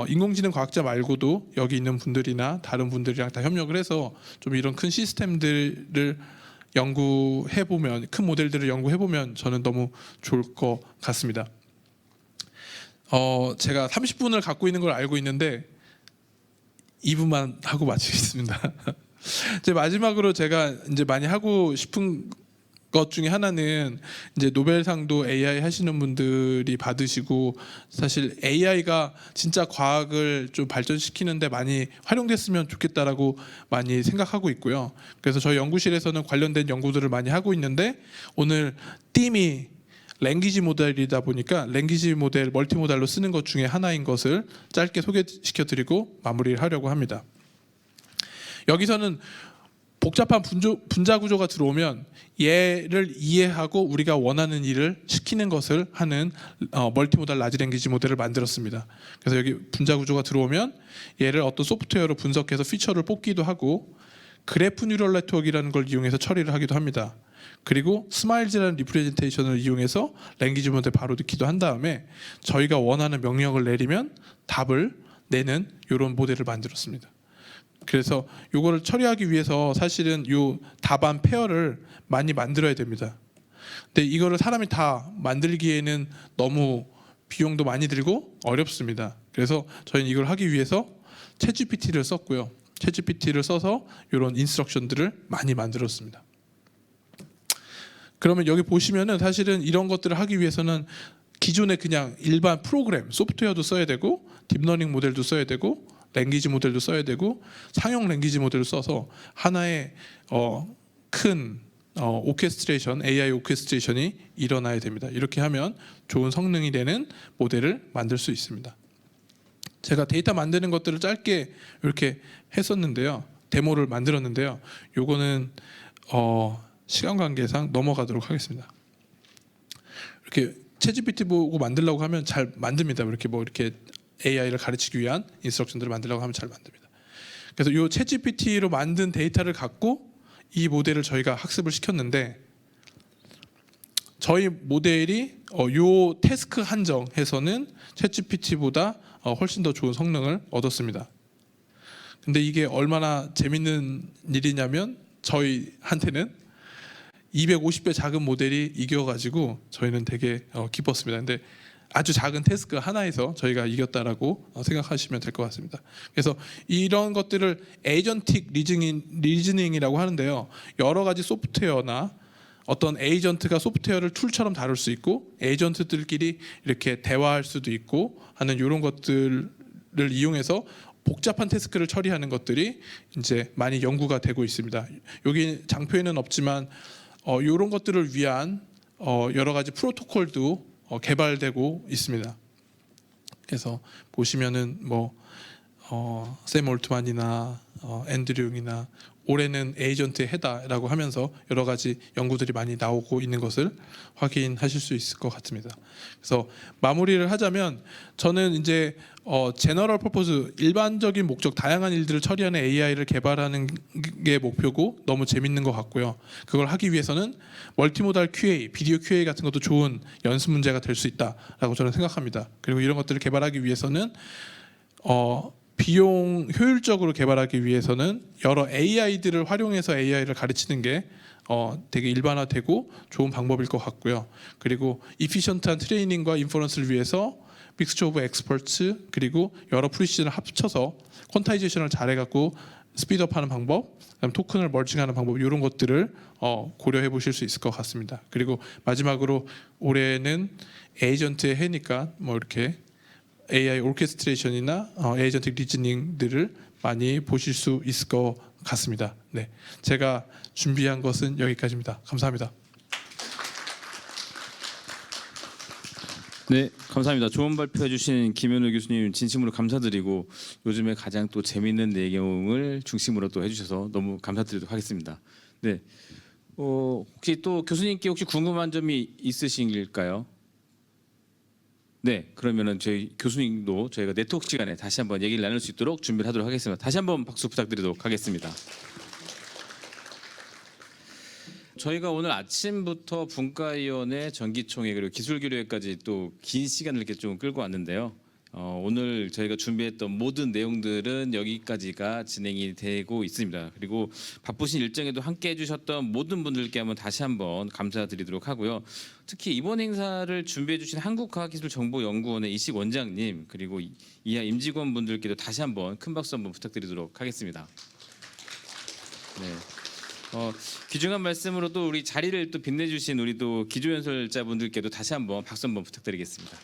인공지능 과학자 말고도 여기 있는 분들이나 다른 분들이랑 다 협력을 해서 좀 이런 큰 시스템들을 연구해 보면 큰 모델들을 연구해 보면 저는 너무 좋을 것 같습니다. 제가 30분을 갖고 있는 걸 알고 있는데 2분만 하고 마치겠습니다. 이제 마지막으로 제가 이제 많이 하고 싶은 것 중에 하나는 이제 노벨상도 AI 하시는 분들이 받으시고 사실 AI가 진짜 과학을 좀 발전시키는데 많이 활용됐으면 좋겠다라고 많이 생각하고 있고요. 그래서 저희 연구실에서는 관련된 연구들을 많이 하고 있는데 오늘 띠이 랭귀지 모델이다 보니까 랭귀지 모델 멀티모달로 쓰는 것 중에 하나인 것을 짧게 소개시켜 드리고 마무리를 하려고 합니다. 여기서는 복잡한 분자 구조가 들어오면 얘를 이해하고 우리가 원하는 일을 시키는 것을 하는 멀티모달 라지 랭귀지 모델을 만들었습니다. 그래서 여기 분자 구조가 들어오면 얘를 어떤 소프트웨어로 분석해서 피처를 뽑기도 하고 그래프 뉴럴 네트워크라는 걸 이용해서 처리를 하기도 합니다. 그리고 스마일즈라는 리프레젠테이션을 이용해서 랭귀지 모델 바로 넣기도 한 다음에 저희가 원하는 명령을 내리면 답을 내는 이런 모델을 만들었습니다. 그래서 이거를 처리하기 위해서 사실은 이 답안 페어를 많이 만들어야 됩니다. 근데 이거를 사람이 다 만들기에는 너무 비용도 많이 들고 어렵습니다. 그래서 저희는 이걸 하기 위해서 챗GPT를 썼고요. 챗GPT를 써서 이런 인스트럭션들을 많이 만들었습니다. 그러면 여기 보시면은 사실은 이런 것들을 하기 위해서는 기존의 그냥 일반 프로그램, 소프트웨어도 써야 되고 딥러닝 모델도 써야 되고 랭귀지 모델도 써야 되고 상용 랭귀지 모델을 써서 하나의 큰 오케스트레이션, AI 오케스트레이션이 일어나야 됩니다. 이렇게 하면 좋은 성능이 되는 모델을 만들 수 있습니다. 제가 데이터 만드는 것들을 짧게 이렇게 했었는데요. 데모를 만들었는데요. 요거는 시간 관계상 넘어가도록 하겠습니다. 이렇게 챗GPT 보고 만들려고 하면 잘 만듭니다. 이렇게 이렇게 AI를 가르치기 위한 인스트럭션들을 만들려고 하면 잘 만듭니다. 그래서 이 챗GPT로 만든 데이터를 갖고 이 모델을 저희가 학습을 시켰는데 저희 모델이 요 태스크 한정에서는 챗GPT보다 훨씬 더 좋은 성능을 얻었습니다. 근데 이게 얼마나 재밌는 일이냐면 저희한테는 250배 작은 모델이 이겨가지고 저희는 되게 기뻤습니다. 근데 아주 작은 태스크 하나에서 저희가 이겼다라고 생각하시면 될 것 같습니다. 그래서 이런 것들을 에이전틱 리즈닝이라고 하는데요. 여러 가지 소프트웨어나 어떤 에이전트가 소프트웨어를 툴처럼 다룰 수 있고 에이전트들끼리 이렇게 대화할 수도 있고 하는 이런 것들을 이용해서 복잡한 태스크를 처리하는 것들이 이제 많이 연구가 되고 있습니다. 여기 장표에는 없지만 이런 것들을 위한 여러 가지 프로토콜도 개발되고 있습니다. 그래서 보시면은 샘 올트만이나 앤드류 융이나 올해는 에이전트의 해다라고 하면서 여러 가지 연구들이 많이 나오고 있는 것을 확인하실 수 있을 것 같습니다. 그래서 마무리를 하자면 저는 이제 제너럴 퍼포즈 일반적인 목적 다양한 일들을 처리하는 AI를 개발하는 게 목표고 너무 재밌는 것 같고요. 그걸 하기 위해서는 멀티모달 QA, 비디오 QA 같은 것도 좋은 연습 문제가 될 수 있다라고 저는 생각합니다. 그리고 이런 것들을 개발하기 위해서는 비용 효율적으로 개발하기 위해서는 여러 AI들을 활용해서 AI를 가르치는 게 되게 일반화되고 좋은 방법일 것 같고요. 그리고 이피션트한 트레이닝과 인퍼런스를 위해서 믹스처 오브 엑스퍼츠 그리고 여러 프리시즌을 합쳐서 퀀타이제이션을 잘해갖고 스피드업하는 방법, 그다음 토큰을 멀칭하는 방법 이런 것들을 고려해 보실 수 있을 것 같습니다. 그리고 마지막으로 올해는 에이전트의 해니까 이렇게 AI 오케스트레이션이나 에이전틱 리즈닝들을 많이 보실 수 있을 것 같습니다. 네, 제가 준비한 것은 여기까지입니다. 감사합니다. 네, 감사합니다. 좋은 발표해 주신 김현우 교수님 진심으로 감사드리고 요즘에 가장 또 재미있는 내용을 중심으로 또 해주셔서 너무 감사드리도록 하겠습니다. 네, 혹시 또 교수님께 혹시 궁금한 점이 있으신가요? 네, 그러면은 저희 교수님도 저희가 네트워크 시간에 다시 한번 얘기를 나눌 수 있도록 준비를 하도록 하겠습니다. 다시 한번 박수 부탁드리도록 하겠습니다. 저희가 오늘 아침부터 분과위원회, 전기총회 그리고 기술교류회까지 또 긴 시간을 이렇게 좀 끌고 왔는데요. 오늘 저희가 준비했던 모든 내용들은 여기까지가 진행이 되고 있습니다. 그리고 바쁘신 일정에도 함께 해주셨던 모든 분들께 한번 다시 한번 감사드리도록 하고요. 특히 이번 행사를 준비해주신 한국과학기술정보연구원의 이식 원장님 그리고 이하 임직원 분들께도 다시 한번 큰 박수 한번 부탁드리도록 하겠습니다. 네. 귀중한 말씀으로 또 우리 자리를 또 빛내주신 우리 또 기조연설자분들께도 다시 한번 박수 한번 부탁드리겠습니다.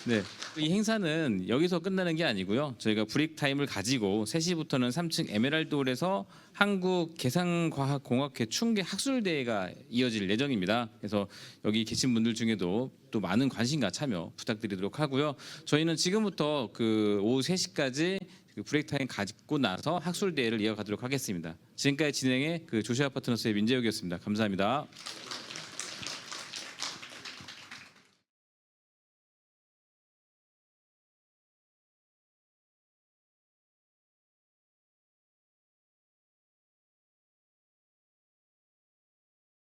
네, 이 행사는 여기서 끝나는 게 아니고요. 저희가 브레이크 타임을 가지고 3시부터는 3층 에메랄드홀에서 한국계산과학공학회 충계 학술대회가 이어질 예정입니다. 그래서 여기 계신 분들 중에도 또 많은 관심과 참여 부탁드리도록 하고요. 저희는 지금부터 그 오후 3시까지 브레이크 타임 가지고 나서 학술대회를 이어가도록 하겠습니다. 지금까지 진행의 그 조시아 파트너스의 민재욱이었습니다. 감사합니다.